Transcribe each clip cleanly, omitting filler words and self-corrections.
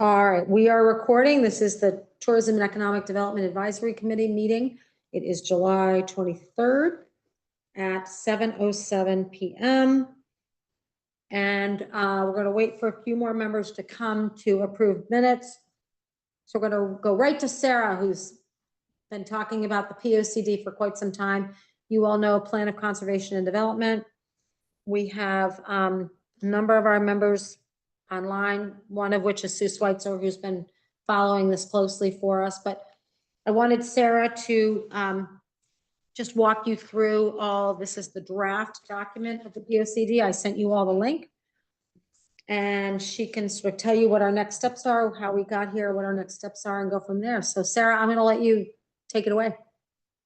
All right, we are recording. This is the Tourism and Economic Development Advisory Committee meeting. It is July 23rd at 7:07 p.m. And we're going to wait for a few more members to come to approve minutes. So we're going to go right to Sarah, who's been talking about the POCD for quite some time. You all know Plan of Conservation and Development. We have a number of our members online, one of which is Sue Schweitzer, who's been following this closely for us. But I wanted Sarah to just walk you through all, this is the draft document of the POCD. I sent you all the link. And she can sort of tell you what our next steps are, how we got here, what our next steps are, and go from there. So Sarah, I'm going to let you take it away.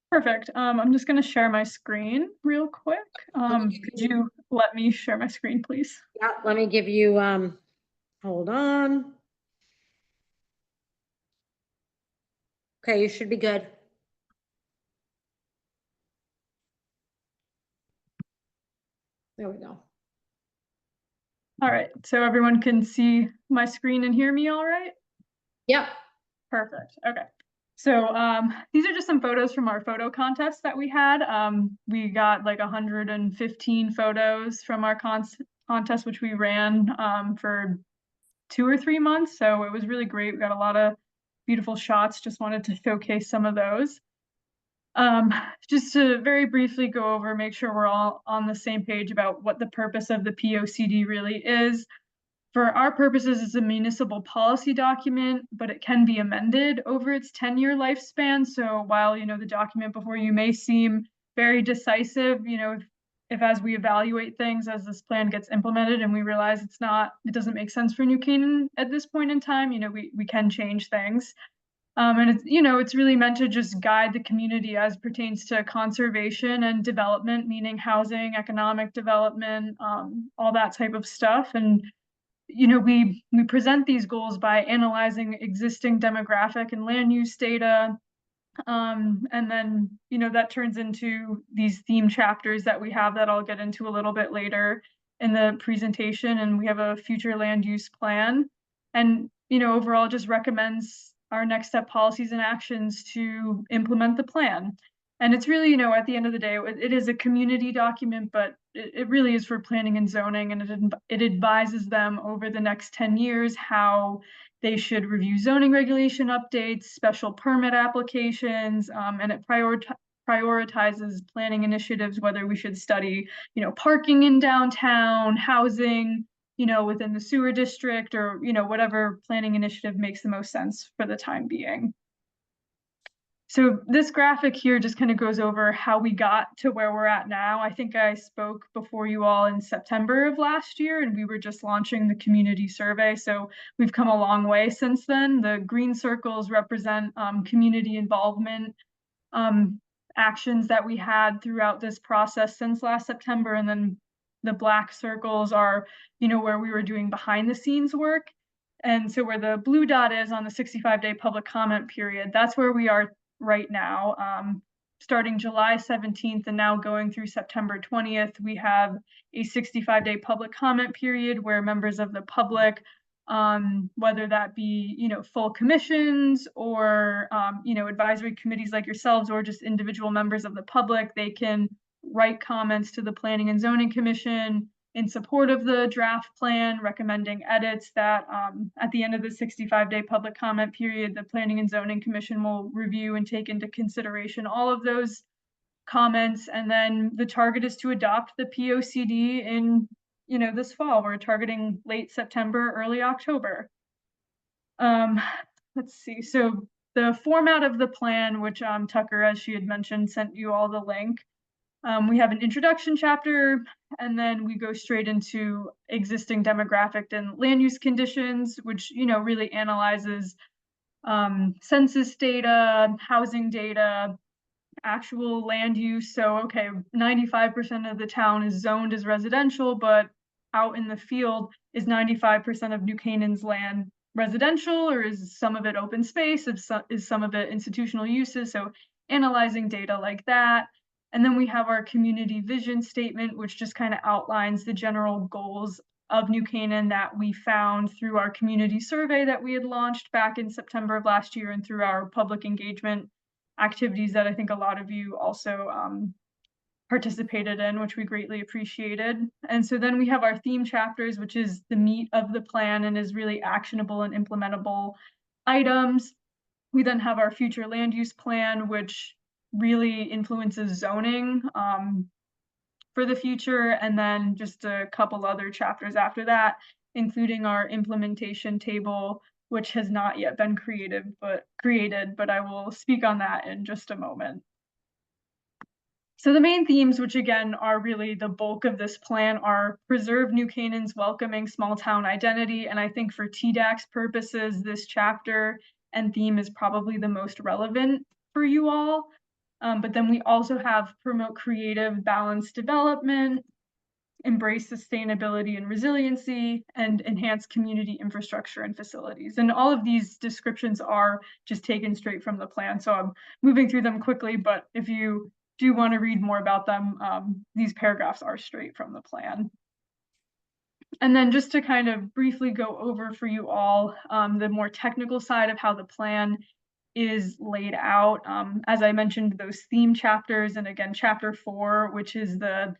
Perfect. I'm just going to share my screen real quick. Could you let me share my screen, please? Yeah, let me give you, hold on. Okay, you should be good. There we go. All right, so everyone can see my screen and hear me all right? Yep. Perfect. Okay. So these are just some photos from our photo contest that we had. We got like 115 photos from our contest, which we ran for 2 or 3 months. So it was really great. We got a lot of beautiful shots. Just wanted to showcase some of those. Just to very briefly go over, make sure we're all on the same page about what the purpose of the POCD really is. For our purposes, it's a municipal policy document, but it can be amended over its 10-year lifespan. So while, the document before you may seem very decisive, if as we evaluate things as this plan gets implemented and we realize it doesn't make sense for New Canaan at this point in time, we can change things. And it's really meant to just guide the community as pertains to conservation and development, meaning housing, economic development, all that type of stuff. And we present these goals by analyzing existing demographic and land use data. And then, that turns into these theme chapters that we have that I'll get into a little bit later in the presentation. And we have a future land use plan. And, overall just recommends our next step policies and actions to implement the plan. And it's really, at the end of the day, it is a community document, but it really is for planning and zoning, and it advises them over the next 10 years how they should review zoning regulation updates, special permit applications, and it prioritizes planning initiatives, whether we should study, parking in downtown, housing, within the sewer district, or, whatever planning initiative makes the most sense for the time being. So this graphic here just kind of goes over how we got to where we're at now. I think I spoke before you all in September of last year, and we were just launching the community survey. So we've come a long way since then. The green circles represent community involvement actions that we had throughout this process since last September. And then the black circles are, where we were doing behind the scenes work. And so where the blue dot is on the 65-day public comment period, that's where we are right now. Starting July 17th and now going through September 20th, we have a 65-day public comment period where members of the public, whether that be, full commissions or, advisory committees like yourselves, or just individual members of the public, they can write comments to the Planning and Zoning Commission in support of the draft plan, recommending edits that at the end of the 65-day public comment period, the Planning and Zoning Commission will review and take into consideration all of those comments. And then the target is to adopt the POCD in, this fall. We're targeting late September, early October. Let's see. So the format of the plan, which Tucker, as she had mentioned, sent you all the link. We have an introduction chapter, and then we go straight into existing demographic and land use conditions, which, really analyzes census data, housing data, actual land use. So, okay, 95% of the town is zoned as residential, but out in the field, is 95% of New Canaan's land residential, or is some of it open space? Is some of it institutional uses? So analyzing data like that. And then we have our community vision statement, which just kind of outlines the general goals of New Canaan that we found through our community survey that we had launched back in September of last year, and through our public engagement activities that I think a lot of you also participated in, which we greatly appreciated. And so then we have our theme chapters, which is the meat of the plan and is really actionable and implementable items. We then have our future land use plan, which really influences zoning for the future, and then just a couple other chapters after that, including our implementation table, which has not yet been created, but I will speak on that in just a moment. So the main themes, which again are really the bulk of this plan, are preserve New Canaan's welcoming small town identity. And I think for TDAC's purposes, this chapter and theme is probably the most relevant for you all. But then we also have promote creative, balanced development, embrace sustainability and resiliency, and enhance community infrastructure and facilities. And all of these descriptions are just taken straight from the plan. So I'm moving through them quickly, but if you do want to read more about them, these paragraphs are straight from the plan. And then just to kind of briefly go over for you all the more technical side of how the plan is laid out. As I mentioned, those theme chapters, and again, chapter 4, which is the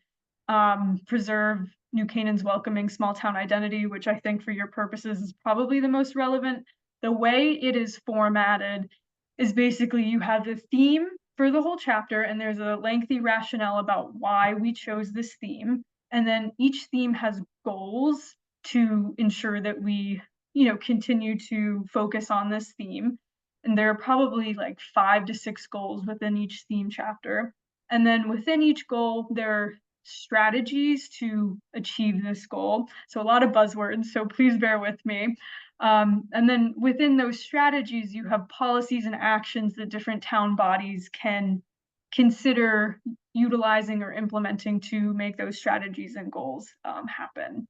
preserve New Canaan's welcoming small town identity, which I think for your purposes is probably the most relevant. The way it is formatted is basically you have the theme for the whole chapter, and there's a lengthy rationale about why we chose this theme. And then each theme has goals to ensure that we, continue to focus on this theme. And there are probably like 5 to 6 goals within each theme chapter. And then within each goal, there are strategies to achieve this goal. So a lot of buzzwords, so please bear with me. And then within those strategies, you have policies and actions that different town bodies can consider utilizing or implementing to make those strategies and goals happen.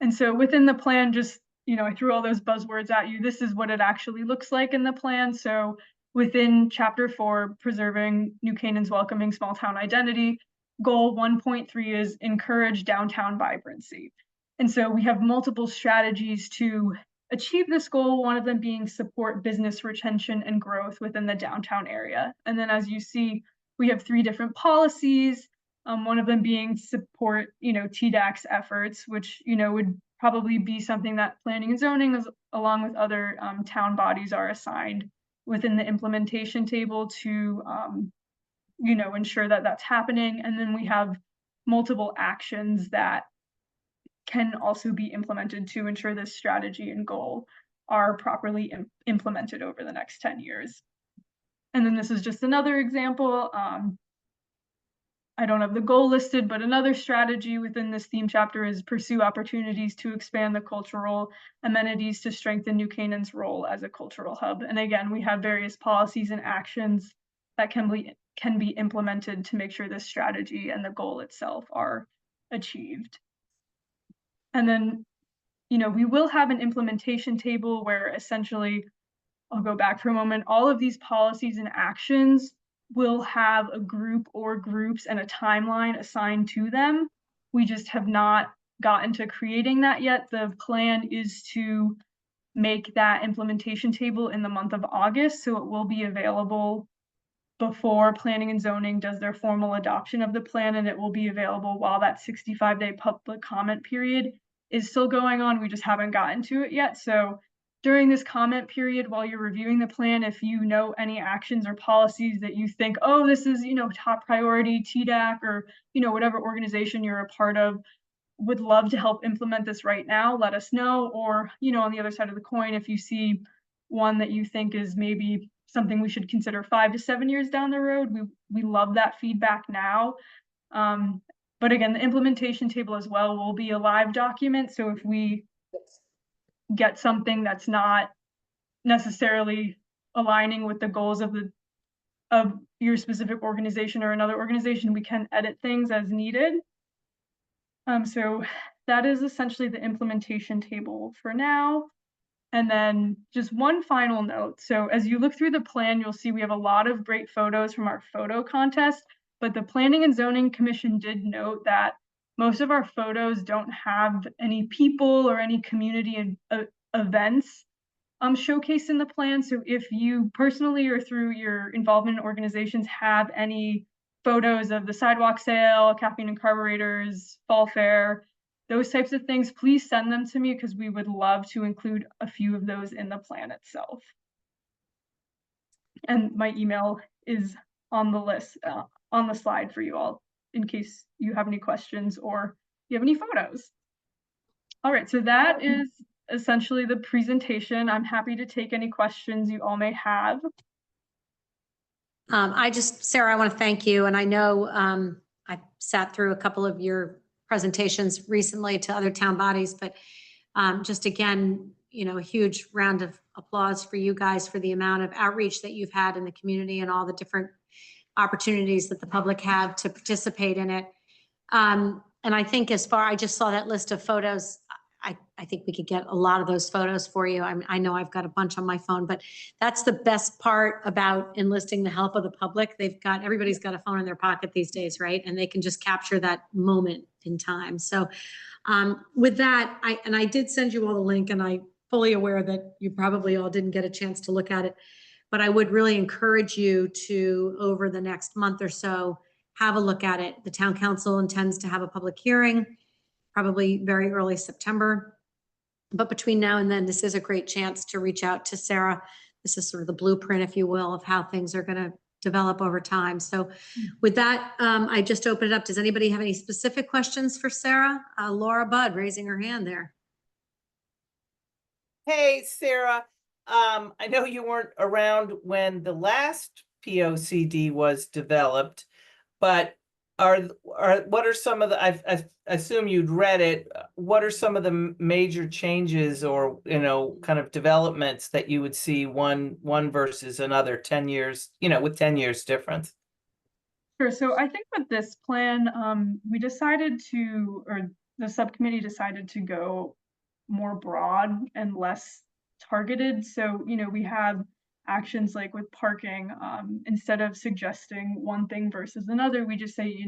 And so within the plan, just, I threw all those buzzwords at you. This is what it actually looks like in the plan. So within chapter 4, preserving New Canaan's welcoming small town identity, goal 1.3 is encourage downtown vibrancy. And so we have multiple strategies to achieve this goal, one of them being support business retention and growth within the downtown area. And then as you see, we have 3 different policies, one of them being support, TDAC's efforts, which, would probably be something that planning and zoning, along with other town bodies, are assigned within the implementation table to, ensure that that's happening. And then we have multiple actions that can also be implemented to ensure this strategy and goal are properly implemented over the next 10 years. And then this is just another example. I don't have the goal listed, but another strategy within this theme chapter is pursue opportunities to expand the cultural amenities to strengthen New Canaan's role as a cultural hub. And again, we have various policies and actions that can be implemented to make sure this strategy and the goal itself are achieved. And then, we will have an implementation table where essentially, I'll go back for a moment, all of these policies and actions will have a group or groups and a timeline assigned to them. We just have not gotten to creating that yet. The plan is to make that implementation table in the month of August, so it will be available before planning and zoning does their formal adoption of the plan, and it will be available while that 65-day public comment period is still going on. We just haven't gotten to it yet. So during this comment period, while you're reviewing the plan, if you know any actions or policies that you think, oh, this is, top priority, TDAC, or, whatever organization you're a part of, would love to help implement this right now, let us know. Or, on the other side of the coin, if you see one that you think is maybe something we should consider 5 to 7 years down the road, we love that feedback now. But again, the implementation table as well will be a live document. So if we get something that's not necessarily aligning with the goals of your specific organization or another organization, we can edit things as needed. So that is essentially the implementation table for now. And then just one final note. So as you look through the plan, you'll see we have a lot of great photos from our photo contest, but the Planning and Zoning Commission did note that most of our photos don't have any people or any community events showcased in the plan. So if you personally or through your involvement in organizations have any photos of the sidewalk sale, caffeine and carburetors, fall fair, those types of things, please send them to me because we would love to include a few of those in the plan itself. And my email is on the list, on the slide for you all, in case you have any questions or you have any photos. All right, so that is essentially the presentation. I'm happy to take any questions you all may have. Sarah, I want to thank you. And I know I sat through a couple of your presentations recently to other town bodies, but just again, a huge round of applause for you guys for the amount of outreach that you've had in the community and all the different opportunities that the public have to participate in it. And I think I just saw that list of photos. I think we could get a lot of those photos for you. I know I've got a bunch on my phone, but that's the best part about enlisting the help of the public. Everybody's got a phone in their pocket these days, right? And they can just capture that moment in time. So with that, I did send you all the link, and I'm fully aware that you probably all didn't get a chance to look at it, but I would really encourage you to, over the next month or so, have a look at it. The town council intends to have a public hearing, probably very early September. But between now and then, this is a great chance to reach out to Sarah. This is sort of the blueprint, if you will, of how things are going to develop over time. So with that, I just open it up. Does anybody have any specific questions for Sarah? Laura Budd raising her hand there. Hey, Sarah. I know you weren't around when the last POCD was developed, but what are some of the, I assume you'd read it, what are some of the major changes or, kind of developments that you would see one versus another 10 years, with 10 years difference? Sure. So I think with this plan, we decided to, or the subcommittee decided to go more broad and less targeted. So, we have actions like with parking, instead of suggesting one thing versus another, we just say,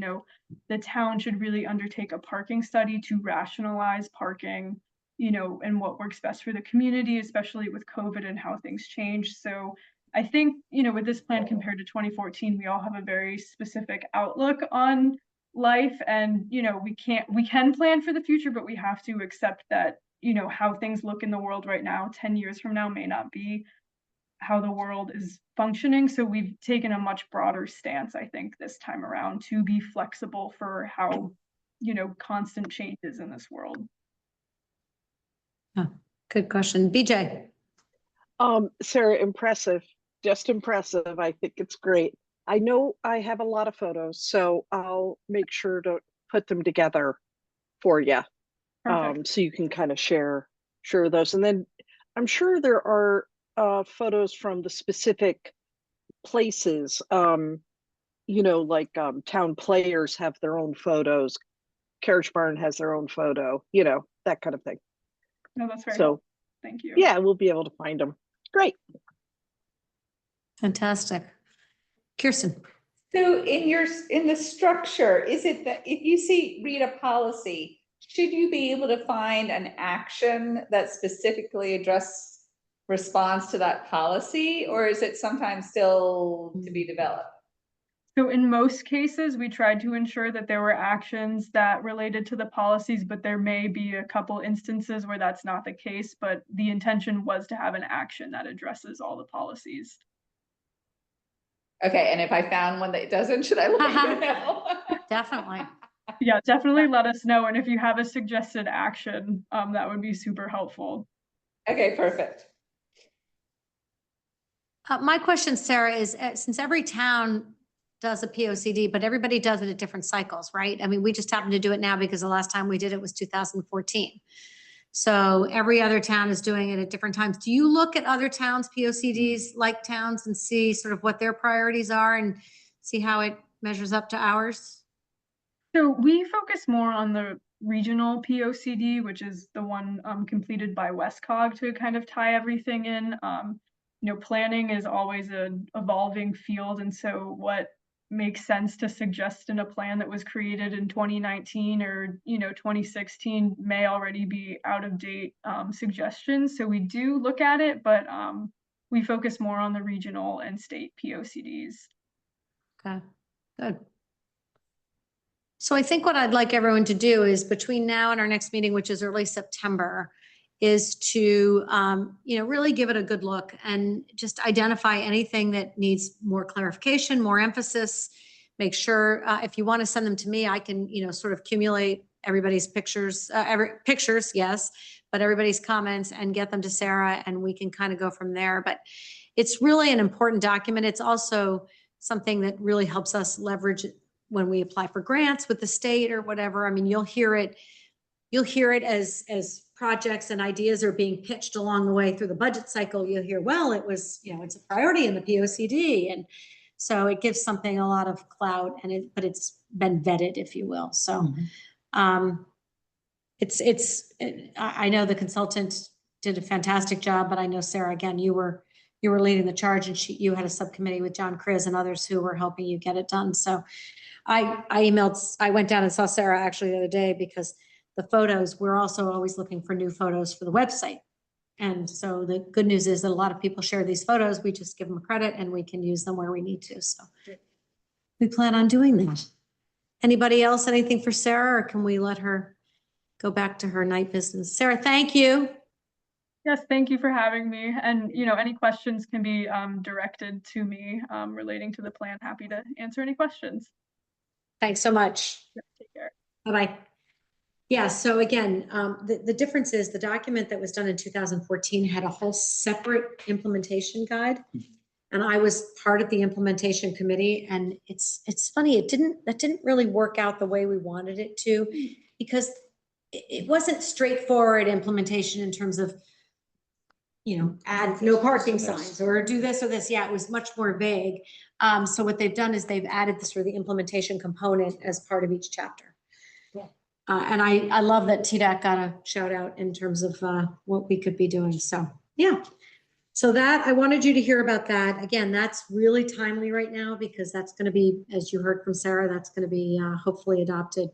the town should really undertake a parking study to rationalize parking, and what works best for the community, especially with COVID and how things change. So I think, with this plan compared to 2014, we all have a very specific outlook on life, and, we can plan for the future, but we have to accept that, how things look in the world right now, 10 years from now may not be how the world is functioning. So we've taken a much broader stance, I think, this time around to be flexible for how, constant changes in this world. Oh, good question. BJ. Sarah, impressive, just impressive. I think it's great. I know I have a lot of photos, so I'll make sure to put them together for you. So you can kind of share those. And then I'm sure there are photos from the specific places, like town players have their own photos, Carriage Barn has their own photo, that kind of thing. No, that's very helpful. Thank you. Yeah, we'll be able to find them. Great. Fantastic. Kirsten. So in the structure, is it that if you read a policy, should you be able to find an action that specifically responds to that policy, or is it sometimes still to be developed? So in most cases, we tried to ensure that there were actions that related to the policies, but there may be a couple instances where that's not the case, but the intention was to have an action that addresses all the policies. Okay, and if I found one that doesn't, should I let you know? Definitely. Yeah, definitely let us know. And if you have a suggested action, that would be super helpful. Okay, perfect. My question, Sarah, is since every town does a POCD, but everybody does it at different cycles, right? I mean, we just happen to do it now because the last time we did it was 2014. So every other town is doing it at different times. Do you look at other towns' POCDs like towns and see sort of what their priorities are and see how it measures up to ours? So we focus more on the regional POCD, which is the one completed by WestCog to kind of tie everything in. Planning is always an evolving field. And so what makes sense to suggest in a plan that was created in 2019 or 2016 may already be out of date suggestions. So we do look at it, but we focus more on the regional and state POCDs. Okay, good. So I think what I'd like everyone to do is between now and our next meeting, which is early September, is to, really give it a good look and just identify anything that needs more clarification, more emphasis. Make sure, if you want to send them to me, I can, sort of accumulate everybody's pictures, yes, but everybody's comments and get them to Sarah, and we can kind of go from there. But it's really an important document. It's also something that really helps us leverage when we apply for grants with the state or whatever. I mean, you'll hear it as projects and ideas are being pitched along the way through the budget cycle. You'll hear, well, it was, it's a priority in the POCD. And so it gives something a lot of clout, but it's been vetted, if you will. So I know the consultant did a fantastic job, but I know, Sarah, again, you were leading the charge, and you had a subcommittee with John Kriz and others who were helping you get it done. So I went down and saw Sarah actually the other day, because the photos, we're also always looking for new photos for the website. And so the good news is that a lot of people share these photos. We just give them credit and we can use them where we need to. So we plan on doing that. Anybody else, anything for Sarah, or can we let her go back to her night business? Sarah, thank you. Yes, thank you for having me. And, any questions can be directed to me relating to the plan. Happy to answer any questions. Thanks so much. Yep, take care. Bye-bye. Yeah, so again, the difference is the document that was done in 2014 had a whole separate implementation guide. And I was part of the implementation committee, and it's funny, that didn't really work out the way we wanted it to, because it wasn't straightforward implementation in terms of, add no parking signs or do this or this. Yeah, it was much more vague. So what they've done is they've added the implementation component as part of each chapter. And I love that TDAC got a shout out in terms of what we could be doing. So yeah, so that I wanted you to hear about that. Again, that's really timely right now, because that's going to be, as you heard from Sarah, that's going to be hopefully adopted,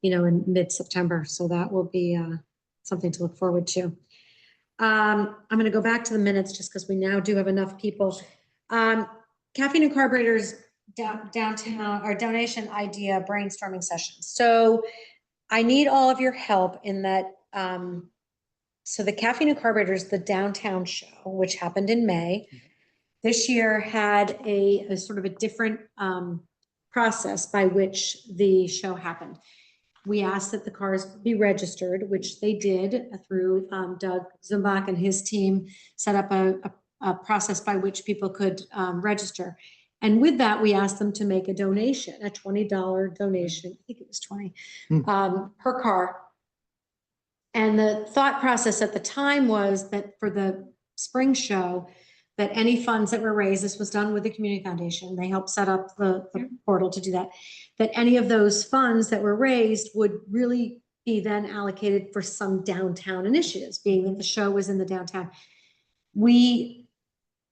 in mid-September. So that will be something to look forward to. I'm going to go back to the minutes just because we now do have enough people. Caffeine and Carburetors downtown or donation idea brainstorming session. So I need all of your help in that. So the Caffeine and Carburetors, the downtown show, which happened in May, this year had a sort of a different process by which the show happened. We asked that the cars be registered, which they did through Doug Zumbach and his team set up a process by which people could register. And with that, we asked them to make a donation, a $20 donation. I think it was 20 per car. And the thought process at the time was that for the spring show, that any funds that were raised, this was done with the Community Foundation, they helped set up the portal to do that, that any of those funds that were raised would really be then allocated for some downtown initiatives, being that the show was in the downtown. We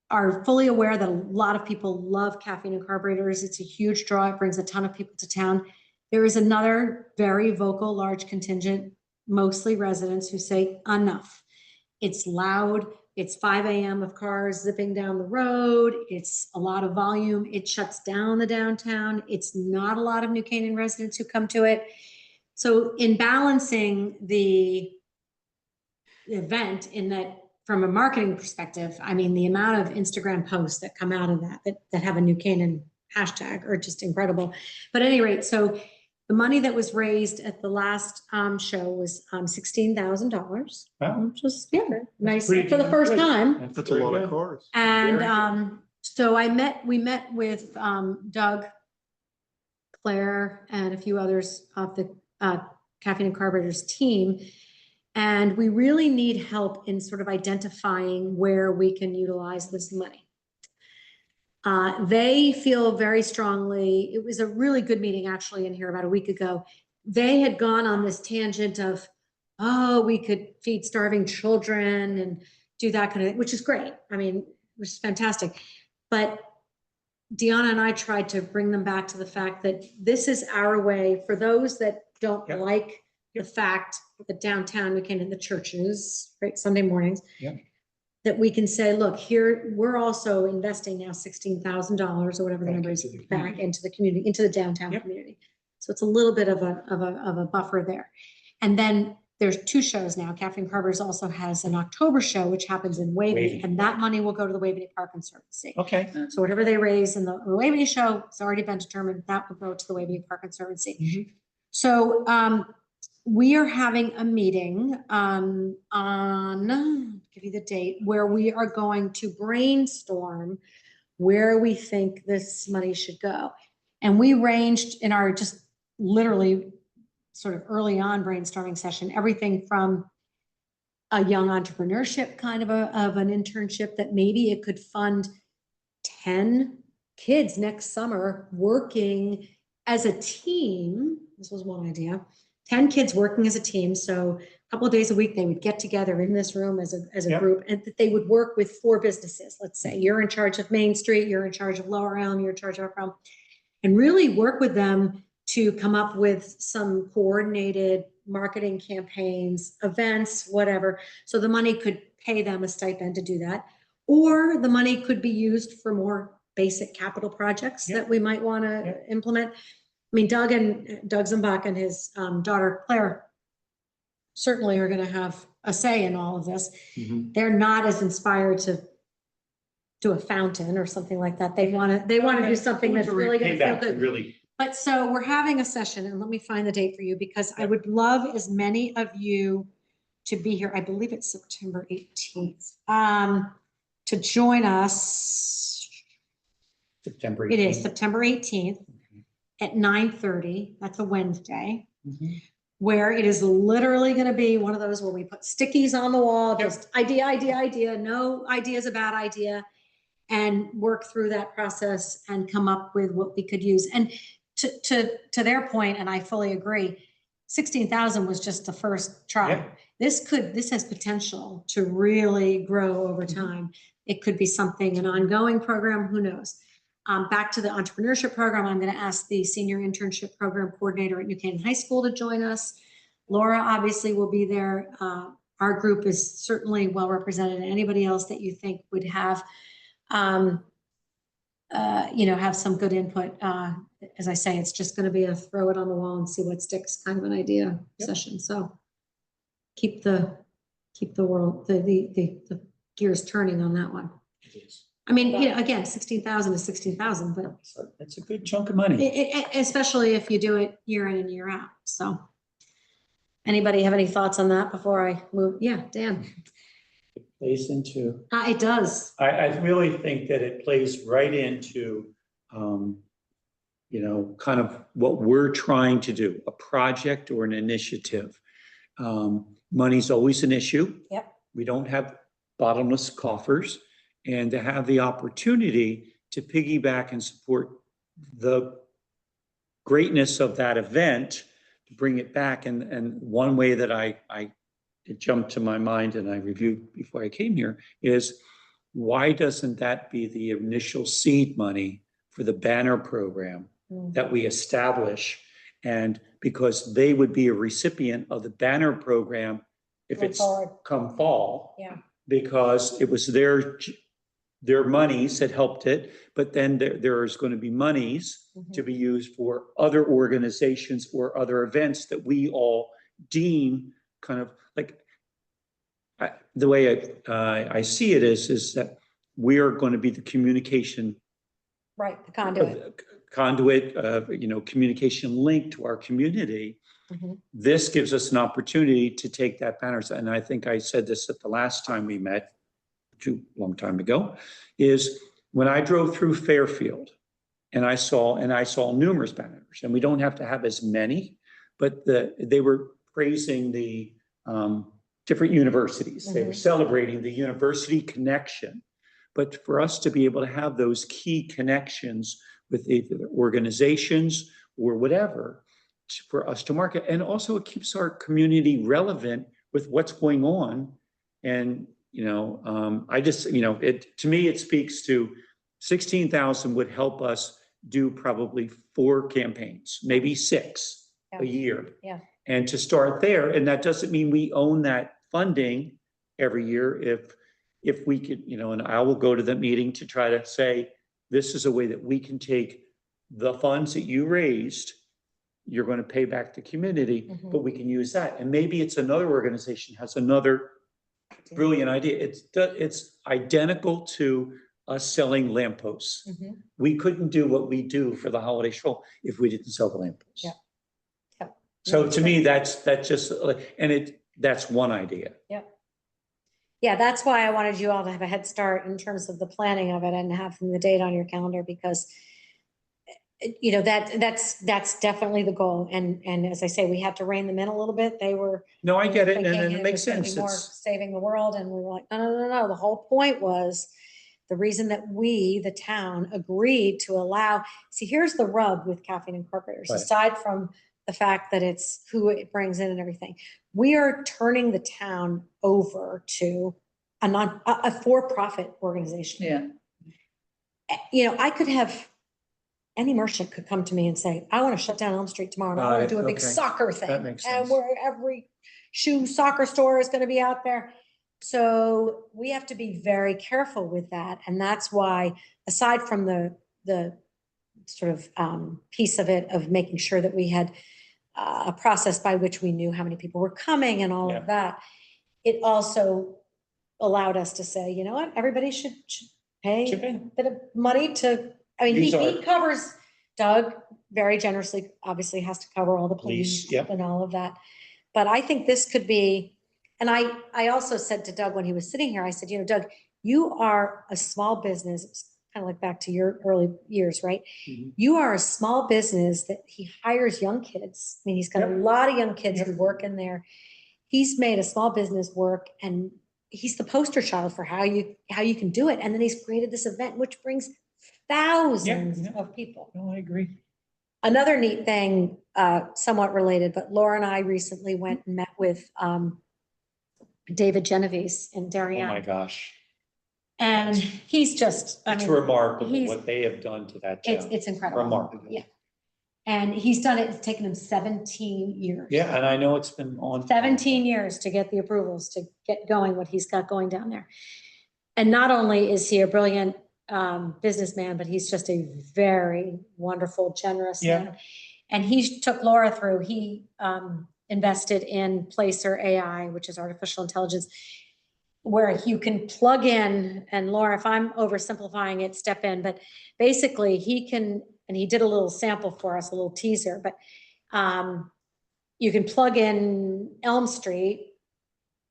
are fully aware that a lot of people love Caffeine and Carburetors. It's a huge draw. It brings a ton of people to town. There is another very vocal, large contingent, mostly residents, who say enough. It's loud. It's 5 a.m. of cars zipping down the road. It's a lot of volume. It shuts down the downtown. It's not a lot of New Canaan residents who come to it. So in balancing the event, in that from a marketing perspective, I mean, the amount of Instagram posts that come out of that have a New Canaan hashtag are just incredible. But at any rate, so the money that was raised at the last show was $16,000. Wow. Which was nice pretty for the first good. time. That's a lot of cars. And so we met with Doug, Claire, and a few others of the Caffeine and Carburetors team. And we really need help in sort of identifying where we can utilize this money. They feel very strongly, it was a really good meeting actually in here about a week ago. They had gone on this tangent of, we could feed starving children and do that kind of thing, which is great. I mean, which is fantastic. But Deanna and I tried to bring them back to the fact that this is our way for those that don't Yep. like the Yep. fact that downtown we can in the churches, right, Sunday mornings. Yep. That we can say, look, here, we're also investing now $16,000 or whatever the Back number is into the back community. into the community, into the downtown Yep. community. So it's a little bit of a buffer there. And then there's 2 shows now. Kathleen Carver's also has an October show, which happens in Waveney, Waveney. and that money will go to the Waveney Park Conservancy. Okay. So whatever they raise in the Waveney show, it's already been determined, that will go to the Waveney Park Conservancy. Mhm. So we are having a meeting on, I'll give you the date, where we are going to brainstorm where we think this money should go. And we ranged in our just literally sort of early on brainstorming session, everything from a young entrepreneurship kind of an internship that maybe it could fund 10 kids next summer working as a team. This was one idea. 10 kids working as a team. So a couple of days a week, they would get together in this room as a Yep. group, and that they would work with 4 businesses. Let's say you're in charge of Main Street, you're in charge of Lower Elm, you're in charge of Upper Elm, and really work with them to come up with some coordinated marketing campaigns, events, whatever. So the money could pay them a stipend to do that. Or the money could be used for more basic capital projects Yep. that we might want to Yep. implement. I mean, Doug Zimbach and his daughter Claire certainly are going to have a say in all of this. Mhm. They're not as inspired to do a fountain or something like that. They want to do something that's really going to feel Payback, good. really. But so we're having a session, and let me find the date for you, because I would love as many of you to be here. I believe it's September 18th, to join us. September. It is 18th. September 18th at 9:30. That's a Wednesday, Mhm. where it is literally going to be one of those where we put stickies on the wall, Yep. just idea, no idea is a bad idea, and work through that process and come up with what we could use. And to their point, and I fully agree, 16,000 was just the first try. Yep. This has potential to really grow over time. It could be something, an ongoing program, who knows? Back to the entrepreneurship program, I'm going to ask the senior internship program coordinator at New Canaan High School to join us. Laura obviously will be there. Our group is certainly well represented. Anybody else that you think would have, have some good input. As I say, it's just going to be a throw it on the wall and see what sticks kind of an idea Yep. session. So keep the world, the gears turning on that one. It is. I mean, again, 16,000 is 16,000, but So that's a good chunk of money. especially if you do it year in and year out. So anybody have any thoughts on that before I move? Yeah, Dan. It plays into, It does. I really think that it plays right into, kind of what we're trying to do, a project or an initiative. Money's always an issue. Yep. We don't have bottomless coffers, and to have the opportunity to piggyback and support the greatness of that event, to bring it back. And one way that it jumped to my mind and I reviewed before I came here is, why doesn't that be the initial seed money for the banner program that we establish? And because they would be a recipient of the banner program if Going it's forward. come fall. Yeah. Because it was their monies that helped it, but then there is going to be monies to be used for other organizations or other events that we all deem kind of like, the way I see it is that we are going to be the communication Right, the conduit. communication link to our community. Mhm. This gives us an opportunity to take that banner. And I think I said this at the last time we met, too long time ago, is when I drove through Fairfield and I saw numerous banners, and we don't have to have as many, but they were praising the different universities. They were celebrating the university connection. But for us to be able to have those key connections with either organizations or whatever, for us to market, and also it keeps our community relevant with what's going on. And to me, it speaks to 16,000 would help us do probably 4 campaigns, maybe 6 a year. Yeah. And to start there, and that doesn't mean we own that funding every year. If we could, and I will go to the meeting to try to say, this is a way that we can take the funds that you raised, you're going to pay back the community, Mhm. but we can use that. And maybe it's another organization has another brilliant idea. It's identical to us selling lampposts. Mhm. We couldn't do what we do for the holiday stroll if we didn't sell the lampposts. Yeah. Yeah. So Yeah, to me, that's just, and that's one idea. Yeah, that's why I wanted you all to have a head start in terms of the planning of it and having the date on your calendar, because that's definitely the goal. And as I say, we had to rein them in a little bit. They were No, I get it, and thinking it makes was gonna be sense. more It's, saving the world, and we were like, no. The whole point was the reason that we, the town, agreed to allow. See, here's the rub with Caffeine Incorporators. Right. Aside from the fact that it's who it brings in and everything, we are turning the town over to a for-profit organization. Yeah. I could have. Any merchant could come to me and say, I want to shut down Elm Street tomorrow, and I Got want it, to do a big okay. soccer thing. That makes And sense. where every shoe soccer store is going to be out there. So we have to be very careful with that. And that's why, aside from the sort of piece of it, of making sure that we had a process by which we knew how many people were coming and all Yeah. of that, it also allowed us to say, you know what, everybody should pay Chip a in. bit of money to, I mean, These he are- covers, Doug very generously, obviously has to cover all the police Yep. and all of that. But I think this could be, and I also said to Doug when he was sitting here, I said, Doug, you are a small business. It's kind of like back to your early years, right? Mhm. You are a small business that he hires young kids. I mean, he's got a Yep. lot of young kids Yep. who work in there. He's made a small business work, and he's the poster child for how you can do it. And then he's created this event, which brings thousands Yeah. of people. No, I agree. Another neat thing, somewhat related, but Laura and I recently went and met with David Genovese in Oh, my Darien. gosh. And he's just, I It's mean, remarkable he's- what they have done to that town. it's incredible. Remarkable. Yeah. And he's done it, it's taken him 17 years. Yeah, and I know it's been on. 17 years to get the approvals to get going what he's got going down there. And not only is he a brilliant businessman, but he's just a very wonderful, generous Yeah. man. And he took Laura through, he invested in Placer AI, which is artificial intelligence, where you can plug in, and Laura, if I'm oversimplifying it, step in, but basically he can, and he did a little sample for us, a little teaser, but you can plug in Elm Street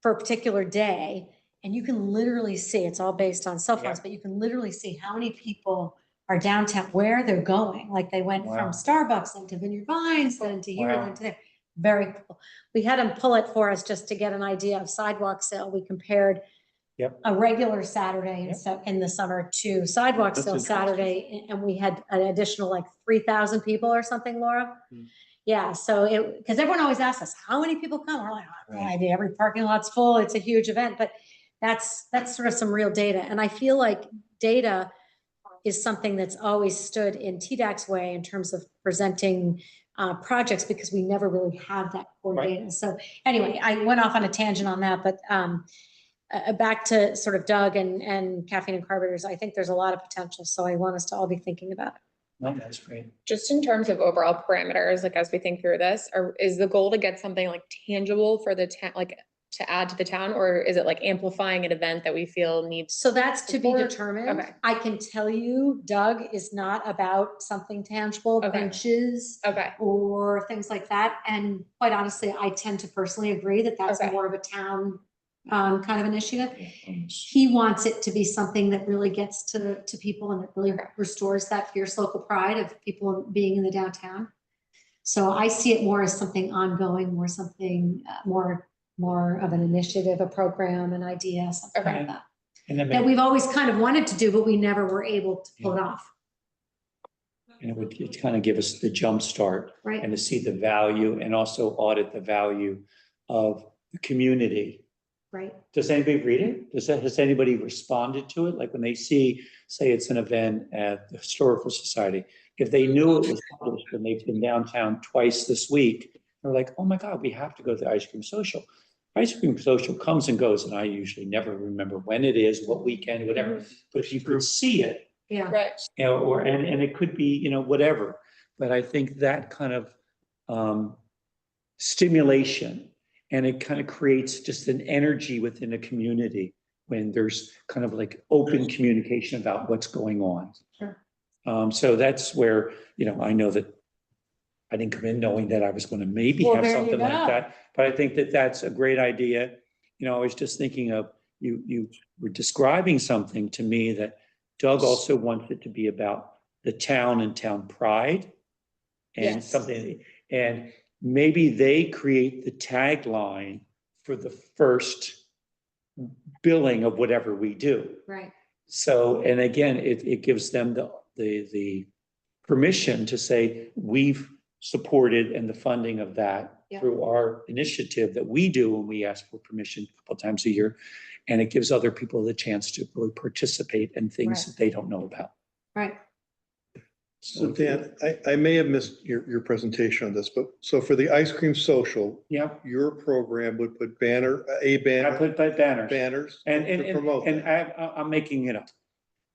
for a particular day, and you can literally see, it's all based on cell phones, Yeah. but you can literally see how many people are downtown, where they're going. Like they went Wow. from Starbucks, then to Vineyard Vines, then to here, Wow. then to there. Very cool. We had him pull it for us just to get an idea of sidewalk sale. We compared Yep. a regular Saturday Yep. in the summer to sidewalk That's sale interesting. Saturday, and we had an additional like 3,000 people or something, Laura. Hmm. Yeah, so because everyone always asks us, how many people come? We're like, I have no Right. idea. Every parking lot's full. It's a huge event, but that's sort of some real data. And I feel like data is something that's always stood in TDAC's way in terms of presenting projects, because we never really have that core Right. data. So anyway, I went off on a tangent on that, but back to sort of Doug and Caffeine and Carburetors, I think there's a lot of potential. So I want us to all be thinking about it. No, that's great. Just in terms of overall parameters, like as we think through this, is the goal to get something like tangible for the town, like to add to the town, or is it like amplifying an event that we feel needs? So that's to be Support. determined. Okay. I can tell you, Doug is not about something tangible, Okay. benches Okay, or things like that. And quite honestly, I tend to personally agree that that's Okay. more of a town kind of initiative. Yeah. He wants it to be something that really gets to people and that really Okay. restores that fierce local pride of people being in the downtown. So I see it more as something ongoing, more something more of an initiative, a program, an idea, something Okay. like that. And then That we've always kind of wanted to do, but we never were able to pull it off, and it kind of give us the jump start right? and to see the value and also audit the value of the community Right. Does anybody read it? Has anybody responded to it? Like when they see, say it's an event at the Historical Society, if they knew it was published and they've been downtown twice this week, they're like, oh my God, we have to go to the ice cream social. Ice cream social comes and goes, and I usually never remember when it is, what weekend, whatever. But if you could see it, Yeah. Right. you know, and it could be, you know, whatever. But I think that kind of stimulation, and it kind of creates just an energy within a community when there's kind of like open communication about what's going on. Sure. So that's where, you know, I know that I didn't come in knowing that I was going to maybe Well, have there you something like go. that, but I think that that's a great idea. You know, I was just thinking of, you were describing something to me that Doug also wants it to be about the town and town pride and Yes. something, and maybe they create the tagline for the first billing of whatever we do. Right. So, and again, it gives them the permission to say, we've supported and the funding of that Yeah. through our initiative that we do when we ask for permission a couple times a year. And it gives other people the chance to really participate in things Right. that they don't know about. Right. So Dan, I may have missed your presentation on this, but so for the ice cream social, Yeah, your program would put I put by banners. banners And, to promote and that. I'm making it up.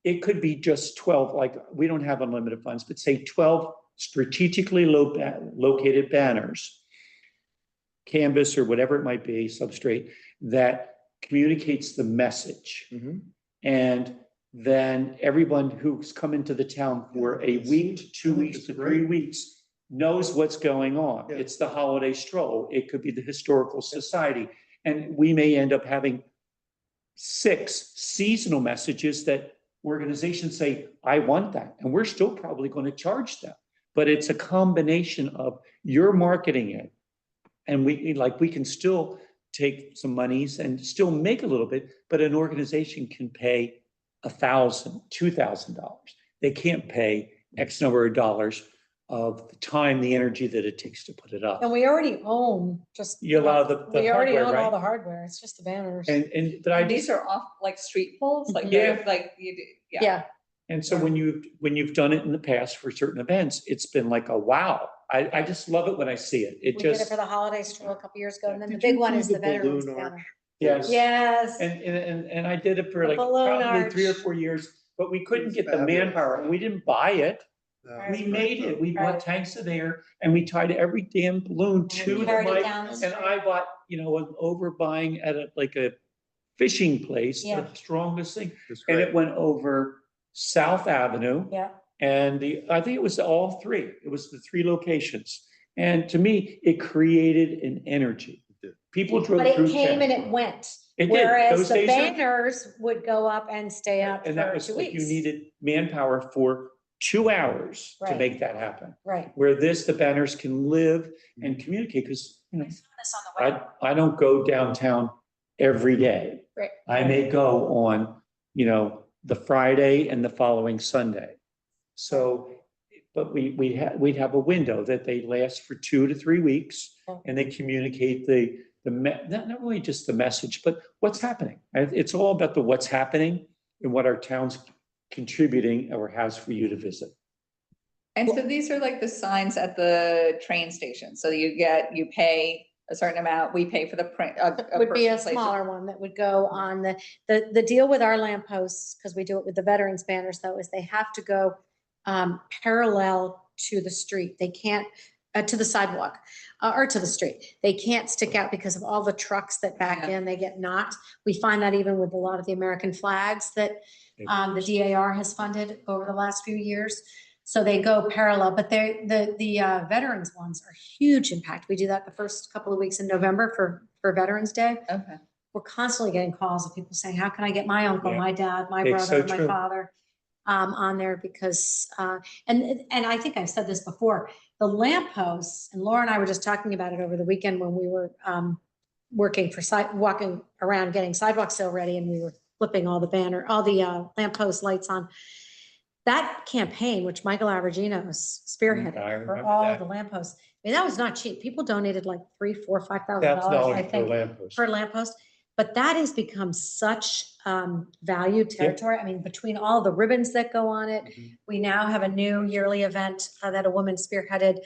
It could be just 12, like, we don't have unlimited funds, but say 12 strategically located banners, canvas or whatever it might be, substrate, that communicates the message. Mhm. And then everyone who's come into the town for a week to 2 weeks to 3 weeks knows what's going on. Yeah. It's the holiday stroll. It could be the Historical Society. And we may end up having 6 seasonal messages that organizations say, I want that. And we're still probably going to charge them. But it's a combination of you're marketing it. And we can still take some monies and still make a little bit, but an organization can pay $1,000, $2,000. They can't pay X number of dollars of the time, the energy that it takes to put it up. And we already own just. You allow the We already hardware, own all right? the hardware. It's just the banners. But I And these just, are off like street poles, like, Yeah. they're like, you do, yeah. Yeah. and so when you've done it in the past for certain events, it's been like a wow. I just love it when I see it. It We did it just, for the holiday stroll a couple years ago, and then the Did big you one do is the the Veterans balloon arch? banner. yes. Yes. And I did it for The like balloon probably 3 or arch. 4 years, but we couldn't It's get the fabulous. manpower, and we didn't buy it. Right. We made it. We Right. bought tanks of air and we tied every damn balloon to the Carried it mic. down the And street. I bought, you know, an overbuying at a fishing place, Yeah. the strongest thing. It's And great. it went over South Avenue. Yeah. And I think it was all 3. It was the 3 locations. And to me, it created an energy. It did. People drove But through. it came town. and it went. It did. Whereas Those the days are- banners would go up and stay up And that for was 2 like you weeks. needed manpower for 2 hours to Right. make that happen. Right. Where the banners can live and communicate, because, you know, I saw this on the web. I don't go downtown every day. Right. I may go on, you know, the Friday and the following Sunday. So, but we'd have a window that they last for 2 to 3 weeks, and they communicate not really just the message, but what's happening. And it's all about the what's happening and what our town's contributing or has for you to visit. And so these are like the signs at the train station. So you pay a certain amount, we pay for the print. Would be a person places- smaller one that would go on the deal with our lampposts, because we do it with the veterans banners though, is they have to go parallel to the street. They can't, to the sidewalk, or to the street. They can't stick out because of all the trucks that back Yeah. in, they get knocked. We find that even with a lot of the American flags that the DAR has funded over the last few years. So they go parallel, but the veterans ones are huge impact. We do that the first couple of weeks in November for Veterans Day. Okay. We're constantly getting calls of people saying, how can I get my uncle, Yeah. my dad, my It's so brother, my true. father on there? Because, and I think I've said this before, the lampposts, and Laura and I were just talking about it over the weekend when we were walking around getting sidewalk sale ready, and we were flipping all the lamppost lights on. That campaign, which Michael Averagino spearheaded I for remember all that. the lampposts, I mean, that was not cheap. People donated like $3,000, $4,000, $5,000, $1,000 I per think, lamppost. per lamppost. but that has become such valued territory. I mean, between all the ribbons that go on it, we now have a new yearly event that a woman spearheaded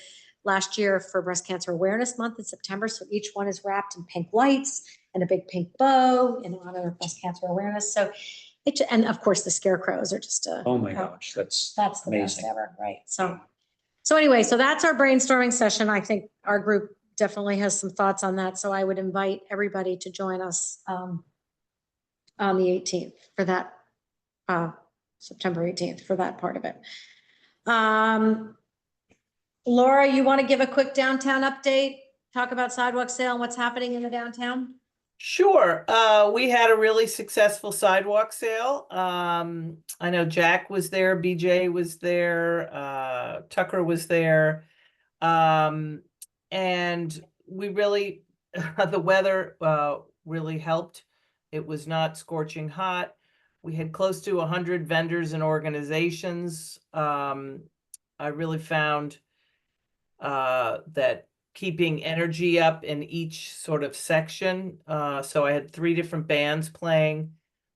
last year for Breast Cancer Awareness Month in September. So each one is wrapped in pink lights and a big pink bow in honor of breast cancer awareness. So and of course the scarecrows are just Oh my gosh, that's the best amazing. ever, right? So anyway, so that's our brainstorming session. I think our group definitely has some thoughts on that. So I would invite everybody to join us on the 18th for that, September 18th for that part of it. Laura, you want to give a quick downtown update? Talk about sidewalk sale and what's happening in the downtown? Sure. We had a really successful sidewalk sale. I know Jack was there, BJ was there, Tucker was there. And we really, the weather really helped. It was not scorching hot. We had close to 100 vendors and organizations. I really found that keeping energy up in each sort of section. So I had 3 different bands playing,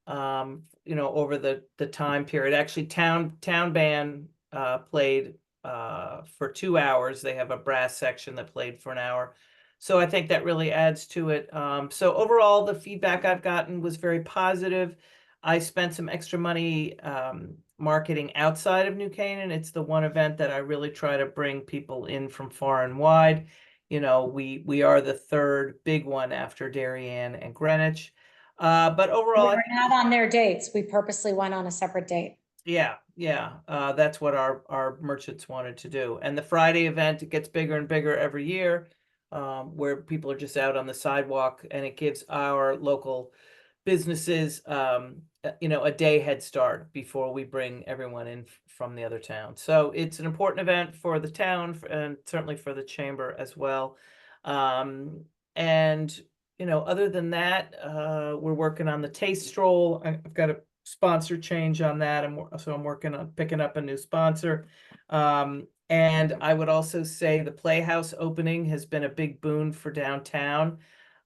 over the time period. Actually, town band played for 2 hours. They have a brass section that played for an hour. So I think that really adds to it. So overall, the feedback I've gotten was very positive. I spent some extra money marketing outside of New Canaan. It's the one event that I really try to bring people in from far and wide. We are the 3rd big one after Darien and Greenwich. But overall, We're not on their dates. We purposely went on a separate date. yeah. That's what our merchants wanted to do. And the Friday event, it gets bigger and bigger every year, where people are just out on the sidewalk, and it gives our local businesses, a day head start before we bring everyone in from the other town. So it's an important event for the town and certainly for the chamber as well. Other than that, we're working on the taste stroll. I've got a sponsor change on that. So I'm working on picking up a new sponsor. And I would also say the Playhouse opening has been a big boon for downtown.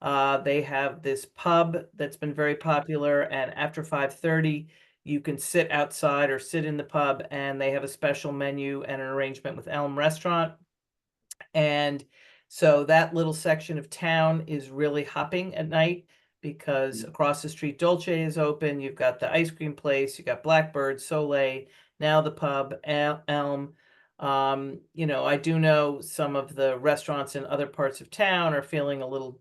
They have this pub that's been very popular, and after 5:30, you can sit outside or sit in the pub, and they have a special menu and an arrangement with Elm Restaurant. And so that little section of town is really hopping at night, because across the street, Dolce is open. You've got the ice cream place, you got Blackbird, Soleil, now the pub, Elm. I do know some of the restaurants in other parts of town are feeling a little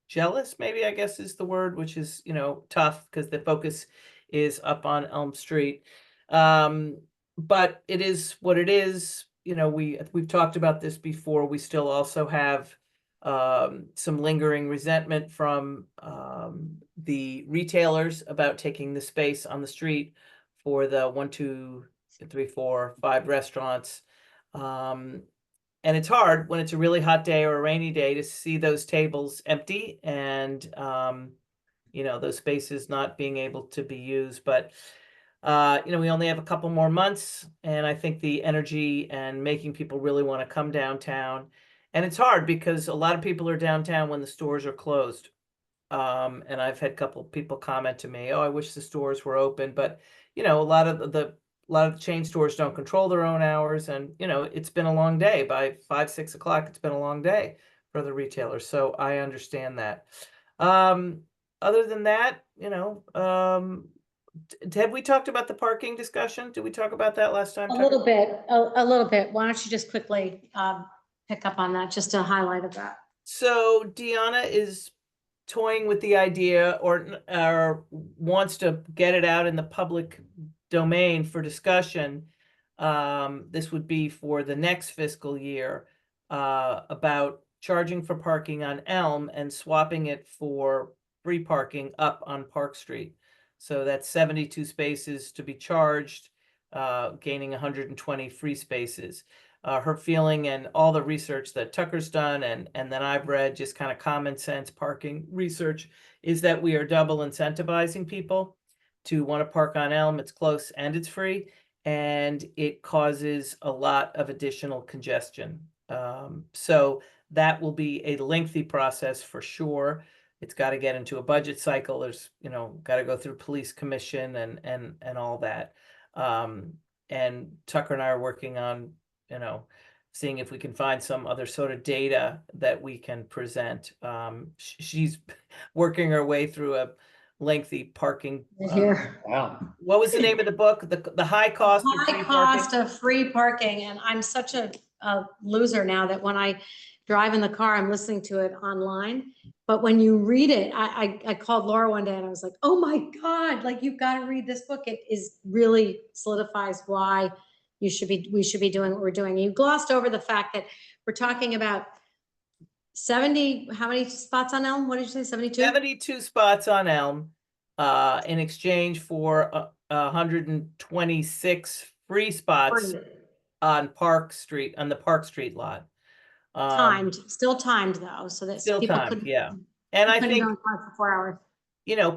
jealous, maybe, I guess is the word, which is, tough because the focus is up on Elm Street. But it is what it is. We've talked about this before. We still also have some lingering resentment from the retailers about taking the space on the street for the 1, 2, 3, 4, 5 restaurants. And it's hard when it's a really hot day or a rainy day to see those tables empty and, those spaces not being able to be used. But, we only have a couple more months, and I think the energy and making people really want to come downtown. And it's hard because a lot of people are downtown when the stores are closed. And I've had a couple people comment to me, "Oh, I wish the stores were open." But, a lot of the chain stores don't control their own hours, and it's been a long day. By 5, 6 o'clock, it's been a long day for the retailers. So I understand that. Other than that, have we talked about the parking discussion? Did we talk about that last time? A little bit. Why don't you just quickly pick up on that, just a highlight of that? So Deanna is toying with the idea, or wants to get it out in the public domain for discussion. This would be for the next fiscal year, about charging for parking on Elm and swapping it for free parking up on Park Street. So that's 72 spaces to be charged, gaining 120 free spaces. Her feeling, and all the research that Tucker's done and then I've read, just kind of common sense parking research, is that we are double incentivizing people to want to park on Elm. It's close and it's free, and it causes a lot of additional congestion. So that will be a lengthy process for sure it's got to get into a budget cycle. There's, got to go through police commission and all that. And Tucker and I are working on, seeing if we can find some other sort of data that we can present. She's working her way through a lengthy parking. Here. Wow. What was the name of the book? The high cost of High free cost parking? of free parking, and I'm such a loser now that when I drive in the car, I'm listening to it online. But when you read it, I called Laura one day and I was like, oh my God, like you've got to read this book. It is really solidifies why we should be doing what we're doing. You glossed over the fact that we're talking about 70, how many spots on Elm? What did you say, 72? 72 spots on Elm, in exchange for 126 free spots on Park Street, on the Park Street lot. Still timed though, so that Still people timed, couldn't. yeah. And I couldn't go think, in car for 4 hours.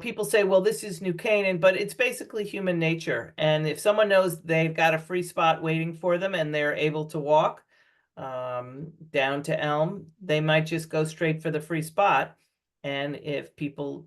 people say, well, this is New Canaan, but it's basically human nature. And if someone knows they've got a free spot waiting for them and they're able to walk down to Elm, they might just go straight for the free spot. And if people,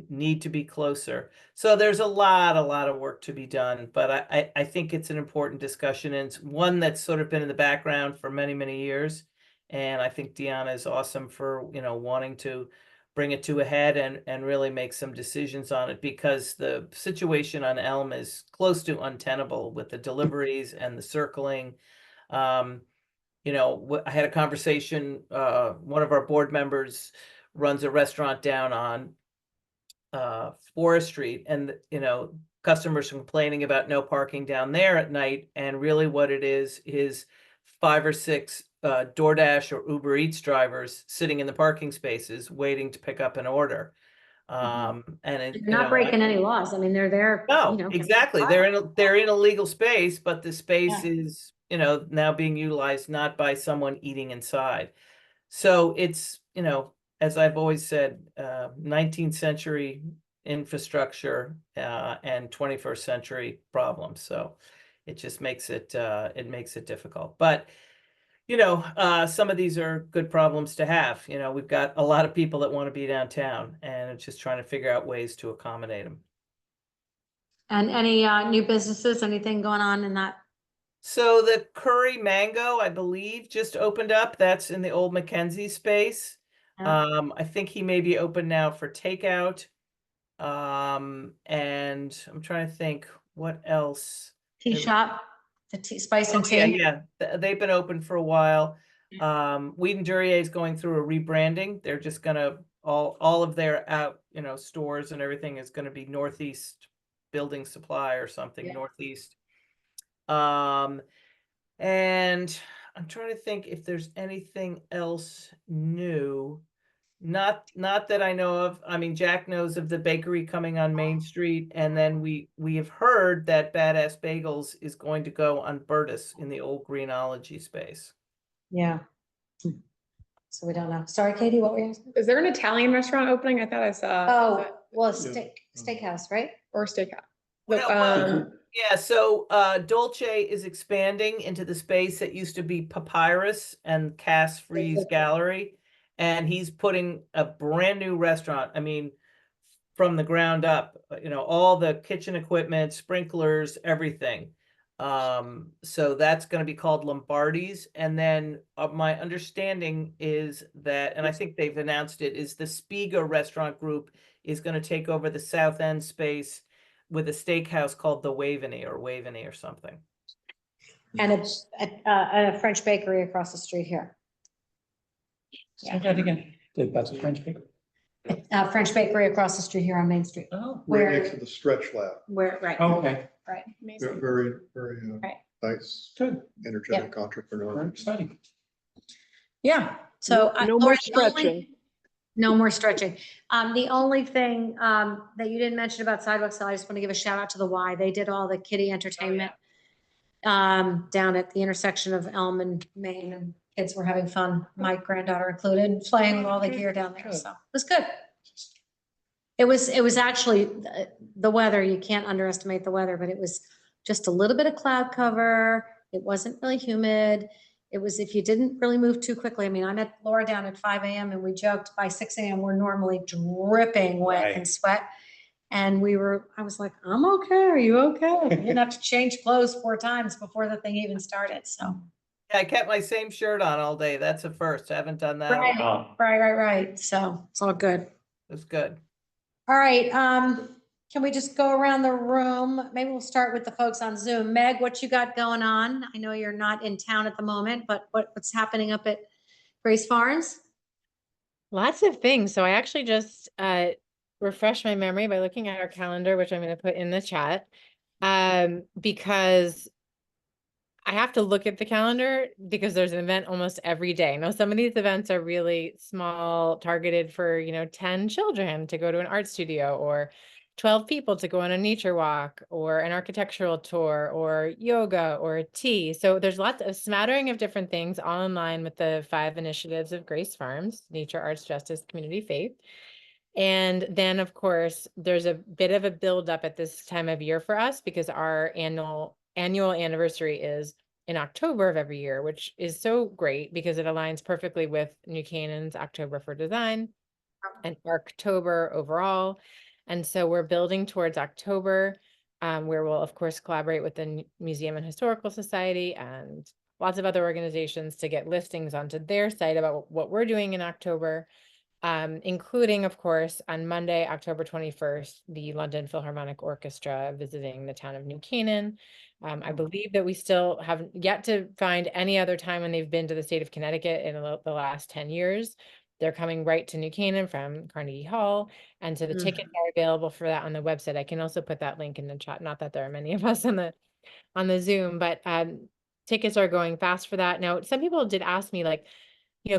need to be closer. So there's a lot of work to be done, but I think it's an important discussion, and it's one that's sort of been in the background for many, many years. And I think Deanna is awesome for, wanting to bring it to a head and really make some decisions on it, because the situation on Elm is close to untenable with the deliveries and the circling. I had a conversation, one of our board members runs a restaurant down on Forest Street, and customers complaining about no parking down there at night, and really what it is 5 or 6 DoorDash or Uber Eats drivers sitting in the parking spaces waiting to pick up an order. And it, They're not breaking any laws. I mean, they're there. no, exactly. They're in a legal space, but the space is, now being utilized not by someone eating inside. So it's, as I've always said, 19th century infrastructure and 21st century problems. So it just makes it difficult. But some of these are good problems to have. We've got a lot of people that want to be downtown, and it's just trying to figure out ways to accommodate them. And any new businesses, anything going on in that? So the Curry Mango, I believe, just opened up. That's in the old Mackenzie space. Yeah. I think he may be open now for takeout. And I'm trying to think what else. Tea shop, the tea, spice and tea. Yeah. They've been open for a while. Weed and Duryea is going through a rebranding. They're just gonna all of their out, stores and everything is gonna be Northeast Building Supply or something, Yeah. Northeast. And I'm trying to think if there's anything else new. Not that I know of. I mean, Jack knows of the bakery coming on Main Street, and then we have heard that Badass Bagels is going to go on Burtis in the old Greenology space. Yeah. So we don't know. Sorry, Katie, what were you asking? Is there an Italian restaurant opening? I thought I saw. Oh, well, steakhouse, right? Or steakhouse. Well, yeah, so Dolce is expanding into the space that used to be Papyrus and Cass Freeze Gallery, and he's putting a brand new restaurant. I mean, from the ground up, all the kitchen equipment, sprinklers, everything. So that's going to be called Lombardi's. And then my understanding is that, and I think they've announced it, is the Spiga Restaurant Group is going to take over the South End space with a steakhouse called the Waveney or something. And a French bakery across the street here. Say that again. That's a French bakery. French bakery across the street here on Main Street. Oh, Where- Right next to the stretch lab. Right. okay. Right. Amazing. Very, very Right. nice, Good. energetic entrepreneur. Very exciting. Yeah, so. No more Laura, the only- stretching. No more stretching. The only thing that you didn't mention about Sidewalk Sale, I just want to give a shout out to the Y. They did all the kiddie entertainment down at the intersection of Elm and Main, and kids were having fun, my granddaughter included, playing with all the gear down there, so it was good. It was actually the weather, you can't underestimate the weather, but it was just a little bit of cloud cover. It wasn't really humid. It was if you didn't really move too quickly. I mean, I met Laura down at 5 a.m. and we joked by 6 a.m. we're normally dripping wet Right. and sweat. And I was like, I'm okay. Are you okay? I didn't have to change clothes 4 times before the thing even started. So. Yeah, I kept my same shirt on all day. That's a first. I haven't done that. in a Right, while. right. So it's all good. It's good. All right, can we just go around the room? Maybe we'll start with the folks on Zoom. Meg, what you got going on? I know you're not in town at the moment, but what's happening up at Grace Farms? Lots of things. So I actually just refreshed my memory by looking at our calendar, which I'm going to put in the chat, because I have to look at the calendar because there's an event almost every day. Now, some of these events are really small, targeted for, 10 children to go to an art studio, or 12 people to go on a nature walk, or an architectural tour, or yoga, or tea. So there's a smattering of different things all in line with the 5 initiatives of Grace Farms: nature, arts, justice, community, faith. And then, of course, there's a bit of a buildup at this time of year for us because our annual anniversary is in October of every year, which is so great because it aligns perfectly with New Canaan's October for Design and Arctober overall. And so we're building towards October, where we'll, of course, collaborate with the Museum and Historical Society and lots of other organizations to get listings onto their site about what we're doing in October. Including, of course, on Monday, October 21st, the London Philharmonic Orchestra visiting the town of New Canaan. I believe that we still have yet to find any other time when they've been to the state of Connecticut in the last 10 years. They're coming right to New Canaan from Carnegie Hall. And so the tickets are available for that on the website. I can also put that link in the chat. Not that there are many of us on the Zoom, but tickets are going fast for that. Now, some people did ask me, like,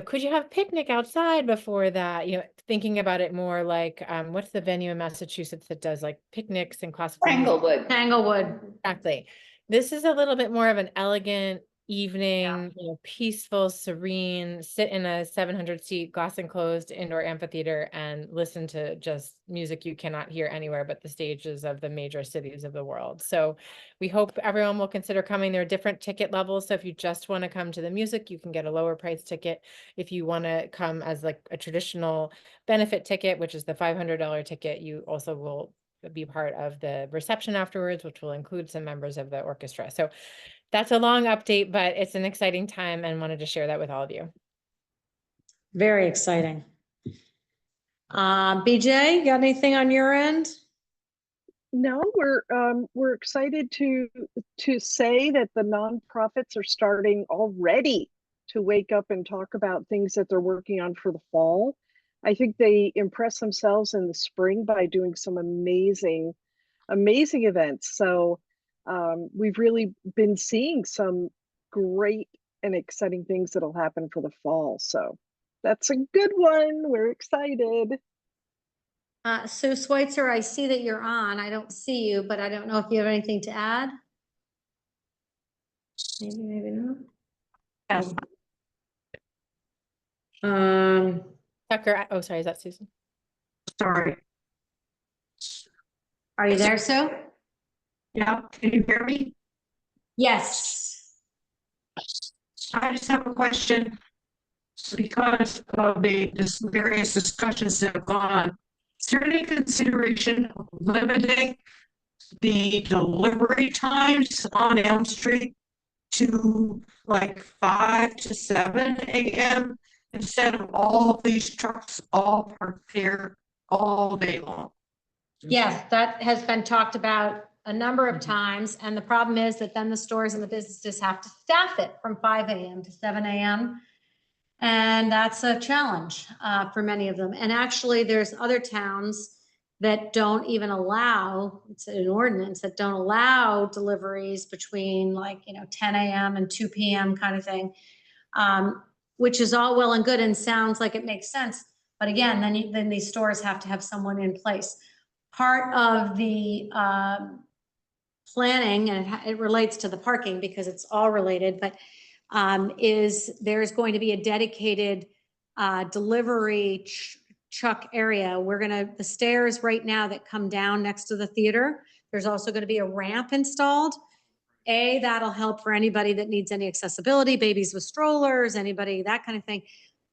could you have picnic outside before that? Thinking about it more like, what's the venue in Massachusetts that does like picnics and classical music? Tanglewood. Tanglewood. Exactly. This is a little bit more of an elegant evening, peaceful, serene, sit in a 700-seat glass enclosed indoor amphitheater and listen to just music you cannot hear anywhere but the stages of the major cities of the world. So we hope everyone will consider coming. There are different ticket levels. So if you just want to come to the music, you can get a lower price ticket. If you want to come as like a traditional benefit ticket, which is the $500 ticket, you also will be part of the reception afterwards, which will include some members of the orchestra. So that's a long update, but it's an exciting time and wanted to share that with all of you. Very exciting. BJ, got anything on your end? No, we're excited to say that the nonprofits are starting already to wake up and talk about things that they're working on for the fall. I think they impress themselves in the spring by doing some amazing events. So we've really been seeing some great and exciting things that'll happen for the fall. So that's a good one. We're excited. Sue Schweitzer, I see that you're on. I don't see you, but I don't know if you have anything to add. Maybe not. Yes. Tucker, oh, sorry, is that Susan? Sorry. Are you there, Sue? Yeah, can you hear me? Yes. I just have a question. Because of the various discussions that have gone on, is there any consideration of limiting the delivery times on Elm Street to like 5 to 7 a.m. instead of all these trucks all parked here all day long? Yes, that has been talked about a number of times. And the problem is that then the stores and the businesses have to staff it from 5 a.m. to 7 a.m. And that's a challenge for many of them. And actually, there's other towns that don't even allow, it's an ordinance that don't allow deliveries between 10 a.m. and 2 p.m. kind of thing, which is all well and good and sounds like it makes sense. But again, then these stores have to have someone in place. Part of the planning, and it relates to the parking because it's all related, but is there's going to be a dedicated delivery truck area. The stairs right now that come down next to the theater, there's also going to be a ramp installed. that'll help for anybody that needs any accessibility, babies with strollers, anybody, that kind of thing.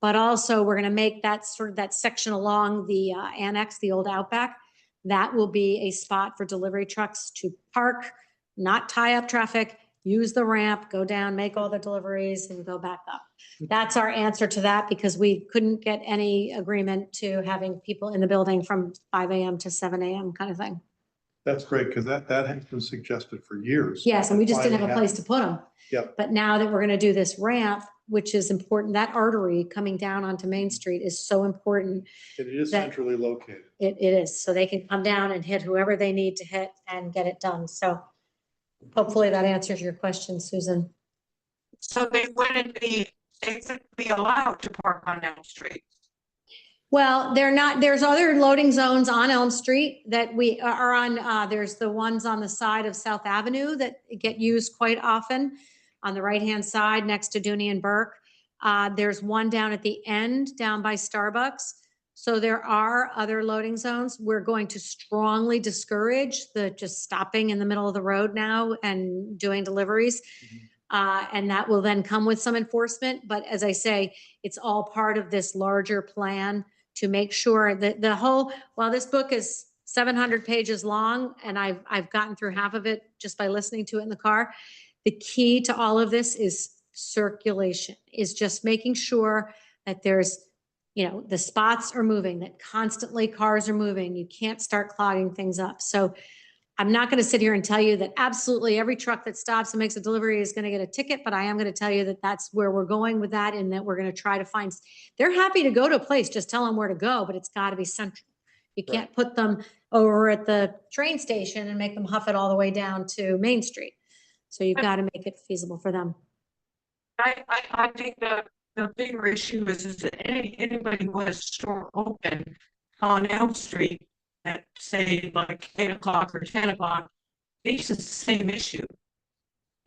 But also, we're gonna make that sort of that section along the annex, the old Outback, that will be a spot for delivery trucks to park, not tie up traffic, use the ramp, go down, make all the deliveries and go back up. That's our answer to that, because we couldn't get any agreement to having people in the building from 5 a.m. to 7 a.m. kind of thing. That's great, because that has been suggested for years. Yes, and we just didn't have a Finally place to put them. Yep. But now that we're gonna do this ramp, which is important, that artery coming down onto Main Street is so important. It is that- centrally located. It is, so they can come down and hit whoever they need to hit and get it done. So hopefully that answers your question, Susan. So they wouldn't be allowed to park on Elm Street. Well, they're not, there's other loading zones on Elm Street that we are on, there's the ones on the side of South Avenue that get used quite often on the right-hand side next to Dooney and Burke. There's one down at the end, down by Starbucks. So there are other loading zones. We're going to strongly discourage the just stopping in the middle of the road now and doing deliveries. And that will then come with some enforcement. But as I say, it's all part of this larger plan to make sure that the whole, while this book is 700 pages long, and I've gotten through half of it just by listening to it in the car, the key to all of this is circulation, is just making sure that there's, you know, the spots are moving, that constantly cars are moving. You can't start clogging things up. So I'm not going to sit here and tell you that absolutely every truck that stops and makes a delivery is going to get a ticket, but I am going to tell you that that's where we're going with that, and that we're going to try to find, they're happy to go to a place, just tell them where to go, but it's got to be central. You can't put them over at the train station and make them huff it all the way down to Main Street. So you've got to make it feasible for them. I think the bigger issue is that anybody who has a store open on Elm Street at, say, like 8 o'clock or 10 o'clock, faces the same issue.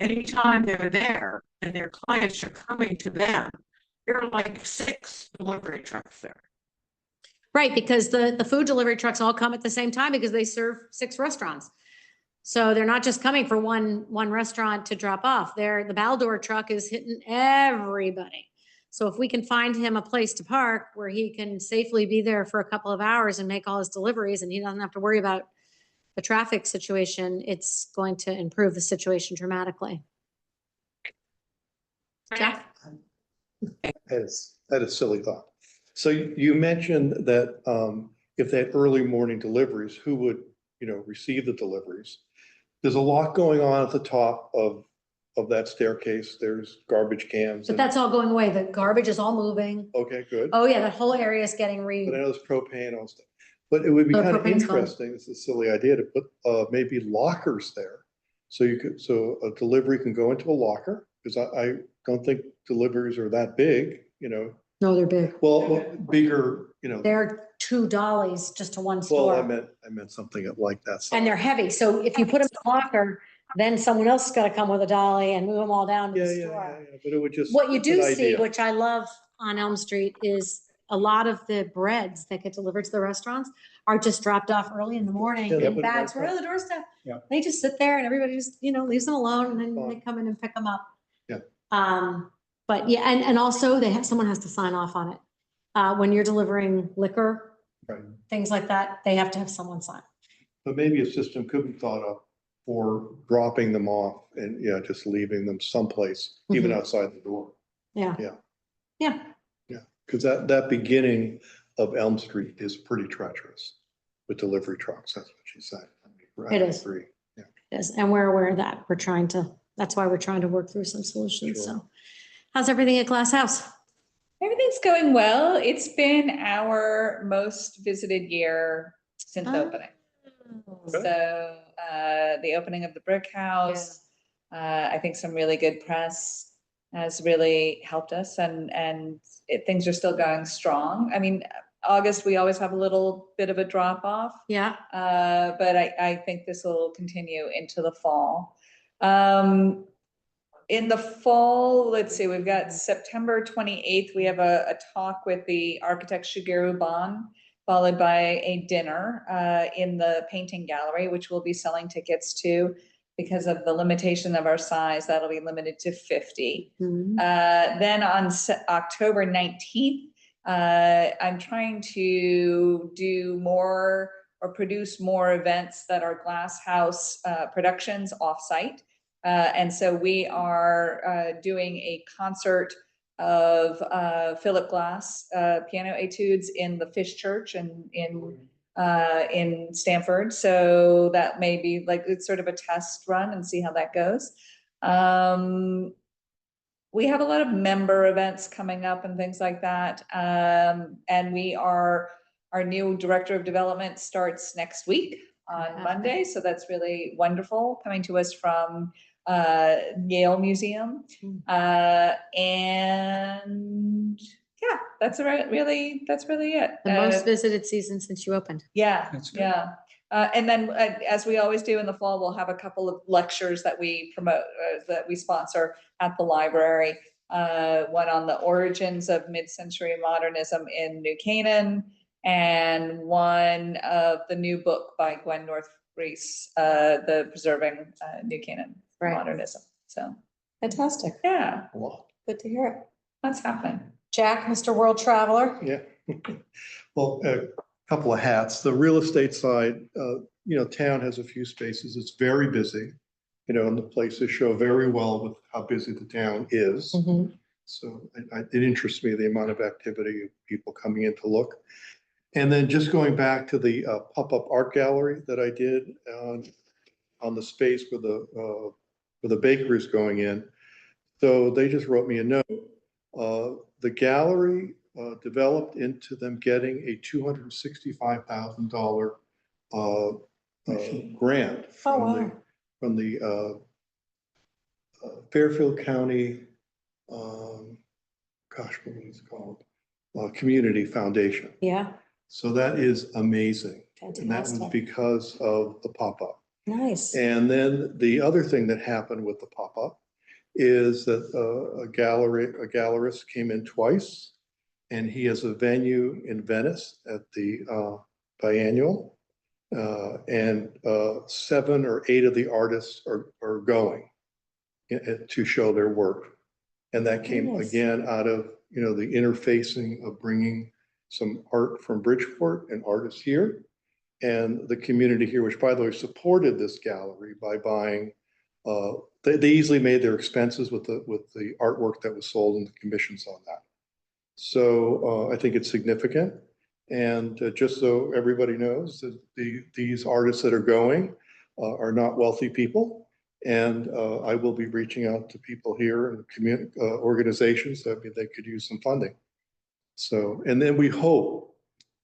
Anytime they're there and their clients are coming to them, there are like 6 delivery trucks there. Right, because the food delivery trucks all come at the same time because they serve 6 restaurants. So they're not just coming for one restaurant to drop off. The Baldor truck is hitting everybody. So if we can find him a place to park where he can safely be there for a couple of hours and make all his deliveries, and he doesn't have to worry about the traffic situation, it's going to improve the situation dramatically. Jeff? That is a silly thought. So you mentioned that if they had early morning deliveries, who would, receive the deliveries? There's a lot going on at the top of that staircase. There's garbage cans. But that's all going away. The garbage is all moving. Okay, good. Oh yeah, that whole area is getting But I know there's propane and all stuff. But it would be Oh, kind of propane's gone. interesting, it's a silly idea to put maybe lockers there. So a delivery can go into a locker, because I don't think deliveries are that big, No, they're big. well, bigger, They're 2 dollies just to one well, store. I meant something like that. And they're heavy. So if you put them in a locker, then someone else is gonna come with a dolly and move them all down to Yeah, the yeah, store. yeah, but it would just. What you it's an do see, idea. which I love on Elm Street, is a lot of the breads that get delivered to the restaurants are just dropped off early in the morning Yeah, they in put it bags right right on the doorstep. Yeah. They just sit there and everybody just, leaves them alone, and then they Fine. come in and pick them up. Yeah. But yeah, and also someone has to sign off on it. When you're delivering liquor, Right. things like that, they have to have someone sign. But maybe a system could be thought up for dropping them off and, just leaving them someplace, even outside the door. Yeah. Yeah. Yeah. Because that beginning of Elm Street is pretty treacherous with delivery trucks. That's what she said. It is. Agree. Yeah. Yes, and we're aware of that. That's why we're trying to work through some solutions. Sure. So how's everything at Glass House? Everything's going well. It's been our most visited year since Oh. opening. So the opening of the brick house, I think some really good press has really helped us, and things are still going strong. I mean, August, we always have a little bit of a drop off. Yeah. But I think this will continue into the fall. In the fall, let's see, we've got September 28th, we have a talk with the architect Shigeru Ban, followed by a dinner in the painting gallery, which we'll be selling tickets to. because of the limitation of our size, that'll be limited to 50. Mhm. Then on October 19th, I'm trying to do more or produce more events that are Glass House productions offsite. And so we are doing a concert of Philip Glass piano etudes in the Fish Church and in Stamford. So that may be like, it's sort of a test run and see how that goes. We have a lot of member events coming up and things like that. And our new director of development starts next week on Monday. So that's really wonderful, coming to us from Yale Museum. And yeah, that's really it. The most visited season since you opened. Yeah, That's good. yeah. And then, as we always do in the fall, we'll have a couple of lectures that we promote, that we sponsor at the library. One on the origins of mid-century modernism in New Canaan, and one of the new book by Gwen North Reese, the Preserving New Canaan Right. Modernism. So, Fantastic. yeah, A lot. Good to hear it. that's happening. Jack, Mr. World Traveler. Yeah. Well, a couple of hats. The real estate side, town has a few spaces. It's very busy. And the places show very well with how busy the town is. Mhm. So it interests me, the amount of activity of people coming in to look. And then just going back to the pop-up art gallery that I did on the space where the bakery is going in. So they just wrote me a note. The gallery developed into them getting a $265,000 grant wow. from the Fairfield County, what was it called? Community Foundation. Yeah, So that is amazing. And that was fantastic. because of the pop-up. Nice. And then the other thing that happened with the pop-up is that a gallerist came in twice, and he has a venue in Venice at the biennial. And 7 or 8 of the artists are going to show their work. And that came Nice. again out of, the interfacing of bringing some art from Bridgeport and artists here, and the community here, which by the way supported this gallery by buying. They easily made their expenses with the artwork that was sold and the commissions on that. So I think it's significant. And just so everybody knows, that these artists that are going are not wealthy people. And I will be reaching out to people here and community organizations that they could use some funding. So, and then we hope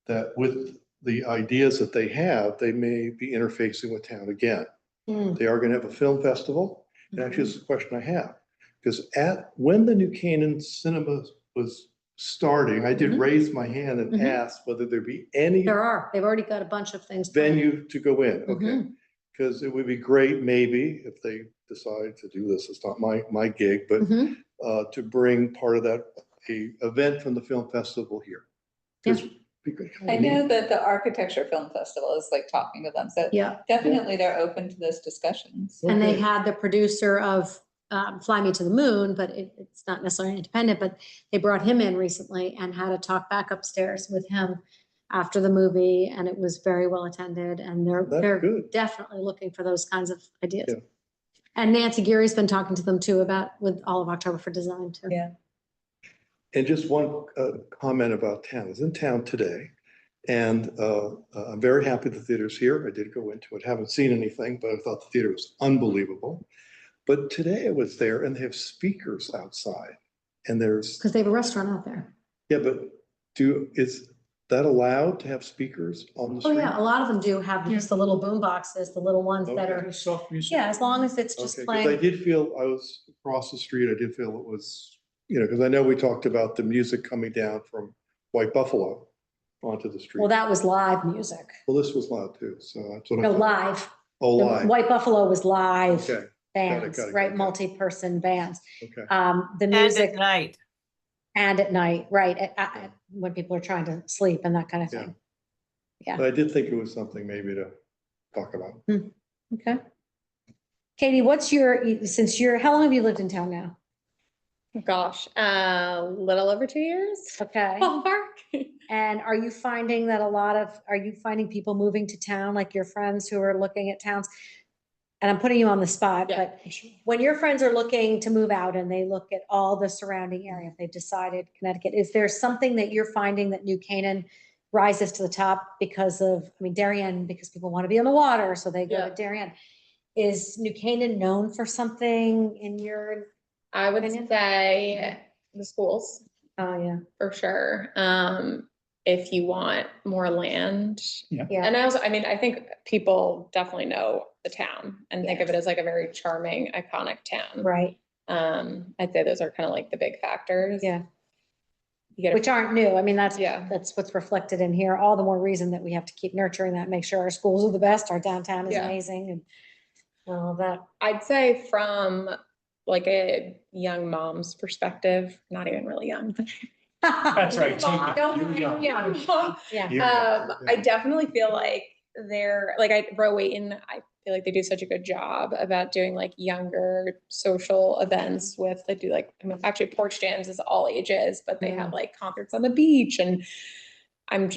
that with the ideas that they have, they may be interfacing with town again. Mm. They are going to have a film festival. And actually, this is a question I have, because when the New Canaan Cinema was starting, I did raise my hand and ask whether there be any They've already got a bunch of things. planned. venue to go in. Okay. Because it would be great, maybe, if they decide to do this, it's not my gig, but Mhm. to bring part of that, a event from the film festival here. 'Cause I know that the Architecture Film Festival is like talking to them, so Yeah, definitely they're open to those discussions. and they Okay. had the producer of Fly Me to the Moon, but it's not necessarily independent, but they brought him in recently and had a talk back upstairs with him after the movie, and it was very well attended, and That's they're good. definitely looking for those kinds of ideas. Yeah. And Nancy Geary's been talking to them too with all of October for Design too. Yeah. And just one comment about town. I was in town today, and I'm very happy the theater's here. I did go into it, haven't seen anything, but I thought the theater was unbelievable. But today I was there, and they have speakers outside, and there's, Because they have a restaurant out there. yeah, but is that allowed to have speakers on the Oh, street? yeah, a lot of them do have just the little boom boxes, the little ones that Okay. are, Soft music. yeah, as long as it's just Okay, because I playing. did feel, I was across the street, I did feel it was, because I know we talked about the music coming down from White Buffalo onto the street. Well, that was live music. Well, this was loud too, so that's what I No, thought. live. Oh, The live, White Buffalo was live okay, bands, got it, right? got it. Multi-person bands. okay. The And music at night. and at night, right? When people are trying to sleep and that kind of Yeah. thing. Yeah. But I did think it was something maybe to talk about. Okay. Katie, how long have you lived in town now? Gosh, a little over 2 years. Okay. Ballpark. And are you finding people moving to town, like your friends who are looking at towns? And I'm putting you on the spot, Yeah, but when your friends are looking to move out and they look at all the surrounding area, if they've decided Connecticut, is there something that you're finding that New Canaan rises to the top because of, I mean, Darien, because people want to be on the water, so they go Yeah. to Darien. Is New Canaan known for something in your, I would Opinion? say the schools oh, yeah, for sure. If you want more land. yeah, And I mean, I think people definitely know the town and think of it as like a very charming, iconic town. right, I'd say those are kind of like the big factors. yeah, You get which aren't new. I mean, that's Yeah. what's reflected in here. All the more reason that we have to keep nurturing that, make sure our schools are the best, our downtown is Yeah. amazing and all that. I'd say from like a young mom's perspective, not even really young. That's right. Mom, You're young. Yeah. You're young. I definitely feel like they're like Row Waiton, I feel like they do such a good job about doing like younger social events with, they do like, I mean, actually Porch Jams is all ages, but they have like concerts on the beach and I'm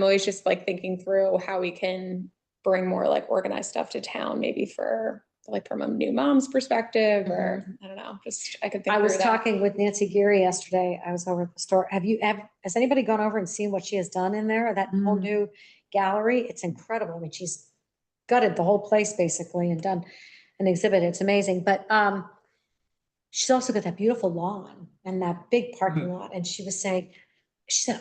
always just like thinking through how we can bring more like organized stuff to town, maybe for like from a new mom's perspective or I don't know, just I could think I was through that. talking with Nancy Geary yesterday. I was over at the store. Has anybody gone over and seen what she has done in there? That whole new gallery? It's incredible. I mean, she's gutted the whole place basically and done an exhibit. It's amazing. But she's also got that beautiful lawn and that big parking lot. And she said,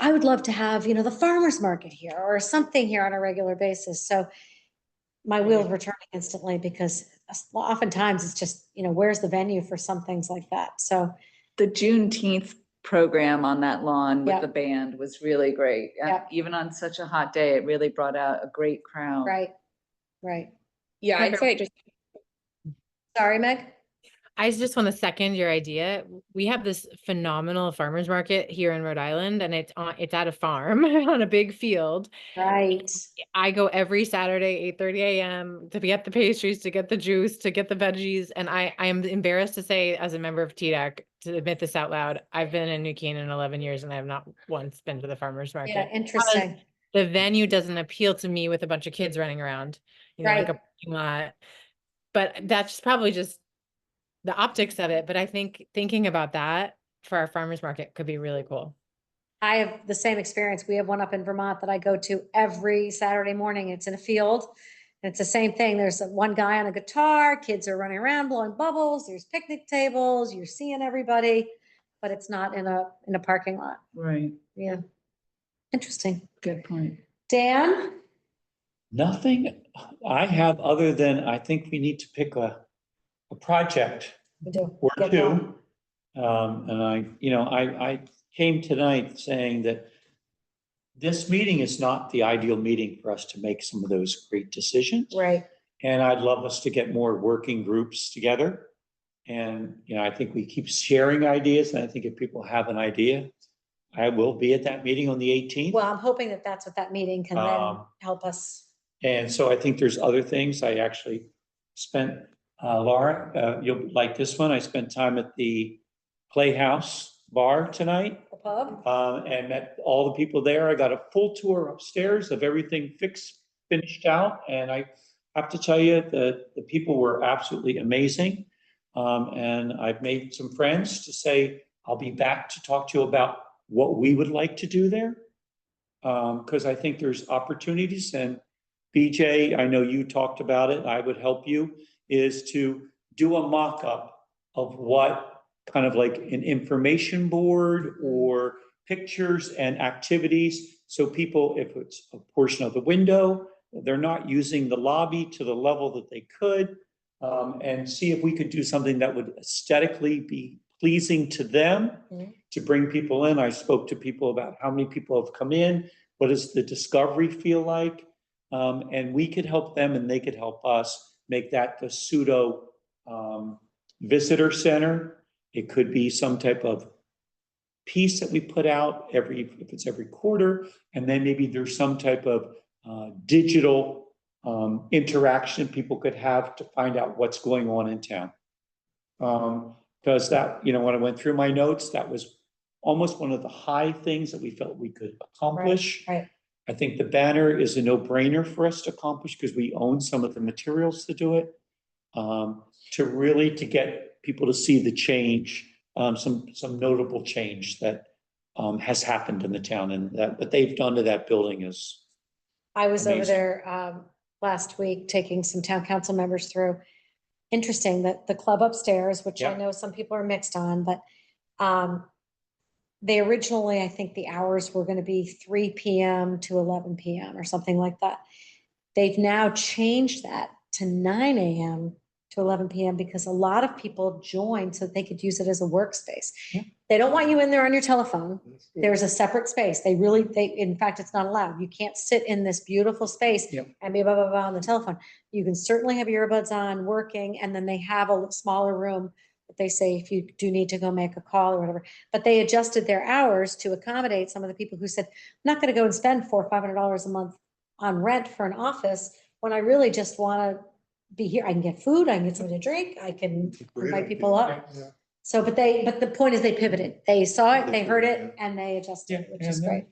I would love to have, the farmer's market here or something here on a regular basis. So my wheels were turning instantly because oftentimes it's just, where's the venue for some things like that? So The Juneteenth program on that lawn with Yeah. the band was really great. Yeah. Even on such a hot day, it really brought out a great crowd. right. Yeah, I'd say just Sorry, Meg? I just want to second your idea. We have this phenomenal farmers market here in Rhode Island and it's at a farm on a big field. Right. I go every Saturday, 8:30 a.m. to get the pastries, to get the juice, to get the veggies. And I am embarrassed to say, as a member of TDAC, to admit this out loud, I've been in New Canaan 11 years and I have not once been to the farmer's market. Yeah, interesting. The venue doesn't appeal to me with a bunch of kids running around, like a Right. parking lot. But that's probably just the optics of it. But I think thinking about that for our farmer's market could be really cool. I have the same experience. We have one up in Vermont that I go to every Saturday morning. It's in a field. And it's the same thing. There's one guy on a guitar, kids are running around blowing bubbles, there's picnic tables, you're seeing everybody, but it's not in a parking lot. Right. Yeah. Interesting. Good point. Dan? Nothing I have other than I think we need to pick a project We do. or Get two. And I came tonight saying that this meeting is not the ideal meeting for us to make some of those great decisions. Right. And I'd love us to get more working groups together. And, I think we keep sharing ideas. And I think if people have an idea, I will be at that meeting on the 18th. Well, I'm hoping that that's what that meeting can then help us. And so I think there's other things. I actually spent, Laura, you'll like this one. I spent time at the Playhouse Bar tonight. The pub? And met all the people there. I got a full tour upstairs of everything finished out. And I have to tell you that the people were absolutely amazing. And I've made some friends to say, I'll be back to talk to you about what we would like to do there. Because I think there's opportunities, and BJ, I know you talked about it, I would help you, is to do a mock-up of what kind of like an information board or pictures and activities. So people, if it's a portion of the window, they're not using the lobby to the level that they could, and see if we could do something that would aesthetically be pleasing to them, to bring people in. I spoke to people about how many people have come in, what does the discovery feel like? And we could help them and they could help us make that the pseudo visitor center. It could be some type of piece that we put out if it's every quarter, and then maybe there's some type of digital interaction people could have to find out what's going on in town. Because that, you know, when I went through my notes, that was almost one of the high things that we felt we could accomplish. Right. I think the banner is a no-brainer for us to accomplish because we own some of the materials to do it. To get people to see the change, some notable change that has happened in the town, and that what they've done to that building is I was over Amazing. there last week taking some town council members through. Interesting that the club upstairs, which I Yeah. know some people are mixed on, but they originally, I think the hours were going to be 3 p.m. to 11 p.m. or something like that. They've now changed that to 9 a.m. to 11 p.m. because a lot of people joined so that they could use it as a workspace. Yeah. They don't want you in there on your telephone. There's a separate space. In fact, it's not allowed. You can't sit in this beautiful space Yep. and be blah, blah, blah on the telephone. You can certainly have earbuds on working, and then they have a smaller room that they say if you do need to go make a call or whatever. But they adjusted their hours to accommodate some of the people who said, I'm not going to go and spend $400 or $500 a month on rent for an office when I really just want to be here. I can get food, I can get something to drink, I can invite people up. So, but the point is they pivoted. They saw it, they heard it, and they adjusted, Yeah, which is and great.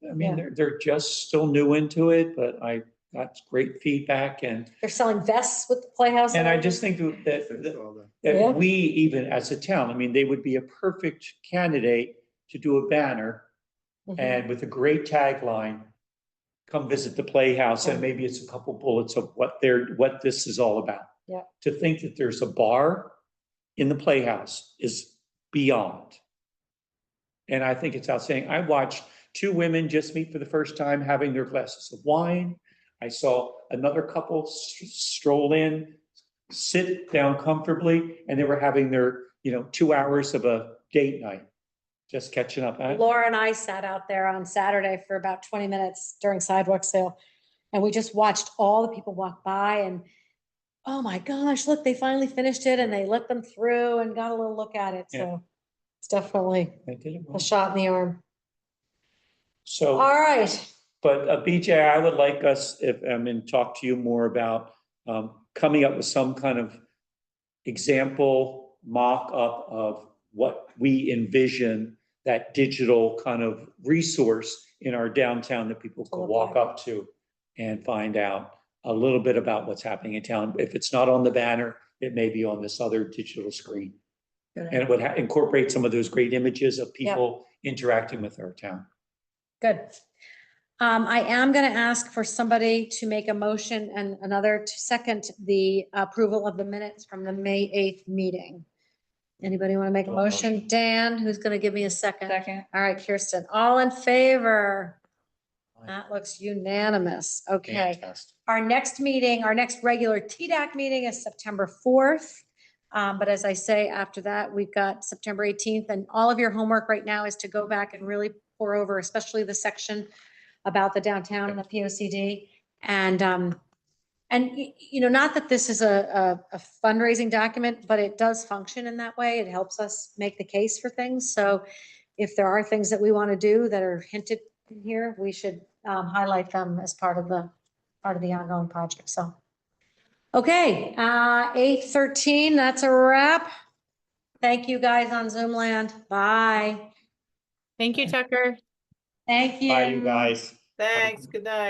I mean, Yeah. they're just still new into it, but I got great feedback, and They're selling vests with the Playhouse. I on just them. think that Yeah. we, even as a town, I mean, they would be a perfect candidate to do a banner Mhm. and with a great tagline, come visit the Playhouse, and Yeah. maybe it's a couple bullets of what this is all about. Yeah. To think that there's a bar in the Playhouse is beyond. And I think it's outstanding. I watched two women just meet for the first time having their glasses of wine. I saw another couple stroll in, sit down comfortably, and they were having their, 2 hours of a date night, just catching up. Laura and I sat out there on Saturday for about 20 minutes during sidewalk sale. And we just watched all the people walk by and, oh my gosh, look, they finally finished it and they let them through and got a little look at it. Yeah. So it's definitely They did it a well. shot in the arm. So. All right. But BJ, I would like us, talk to you more about coming up with some kind of example mock-up of what we envision that digital kind of resource in our downtown that people can look walk like. up to and find out a little bit about what's happening in town. If it's not on the banner, it may be on this other digital screen. And it would incorporate some of those great images of people interacting with our town. Good. I am going to ask for somebody to make a motion and another to second the approval of the minutes from the May 8th meeting. Anybody want to make a motion? Dan, who's going to give me a second? Second. All right, Kirsten, all in favor? That looks unanimous. Okay. Fantastic. Our next meeting, our next regular TDAC meeting is September 4th. But as I say, after that, we've got September 18th, and all of your homework right now is to go back and really pour over, especially the section about the downtown and the POCD. And not that this is a fundraising document, but it does function in that way. It helps us make the case for things. So if there are things that we want to do that are hinted in here, we should highlight them as part of the ongoing project. So, okay, 8:13, that's a wrap. Thank you guys on Zoom land. Bye. Thank you, Tucker. Thank you. Bye, you guys. Thanks, good night.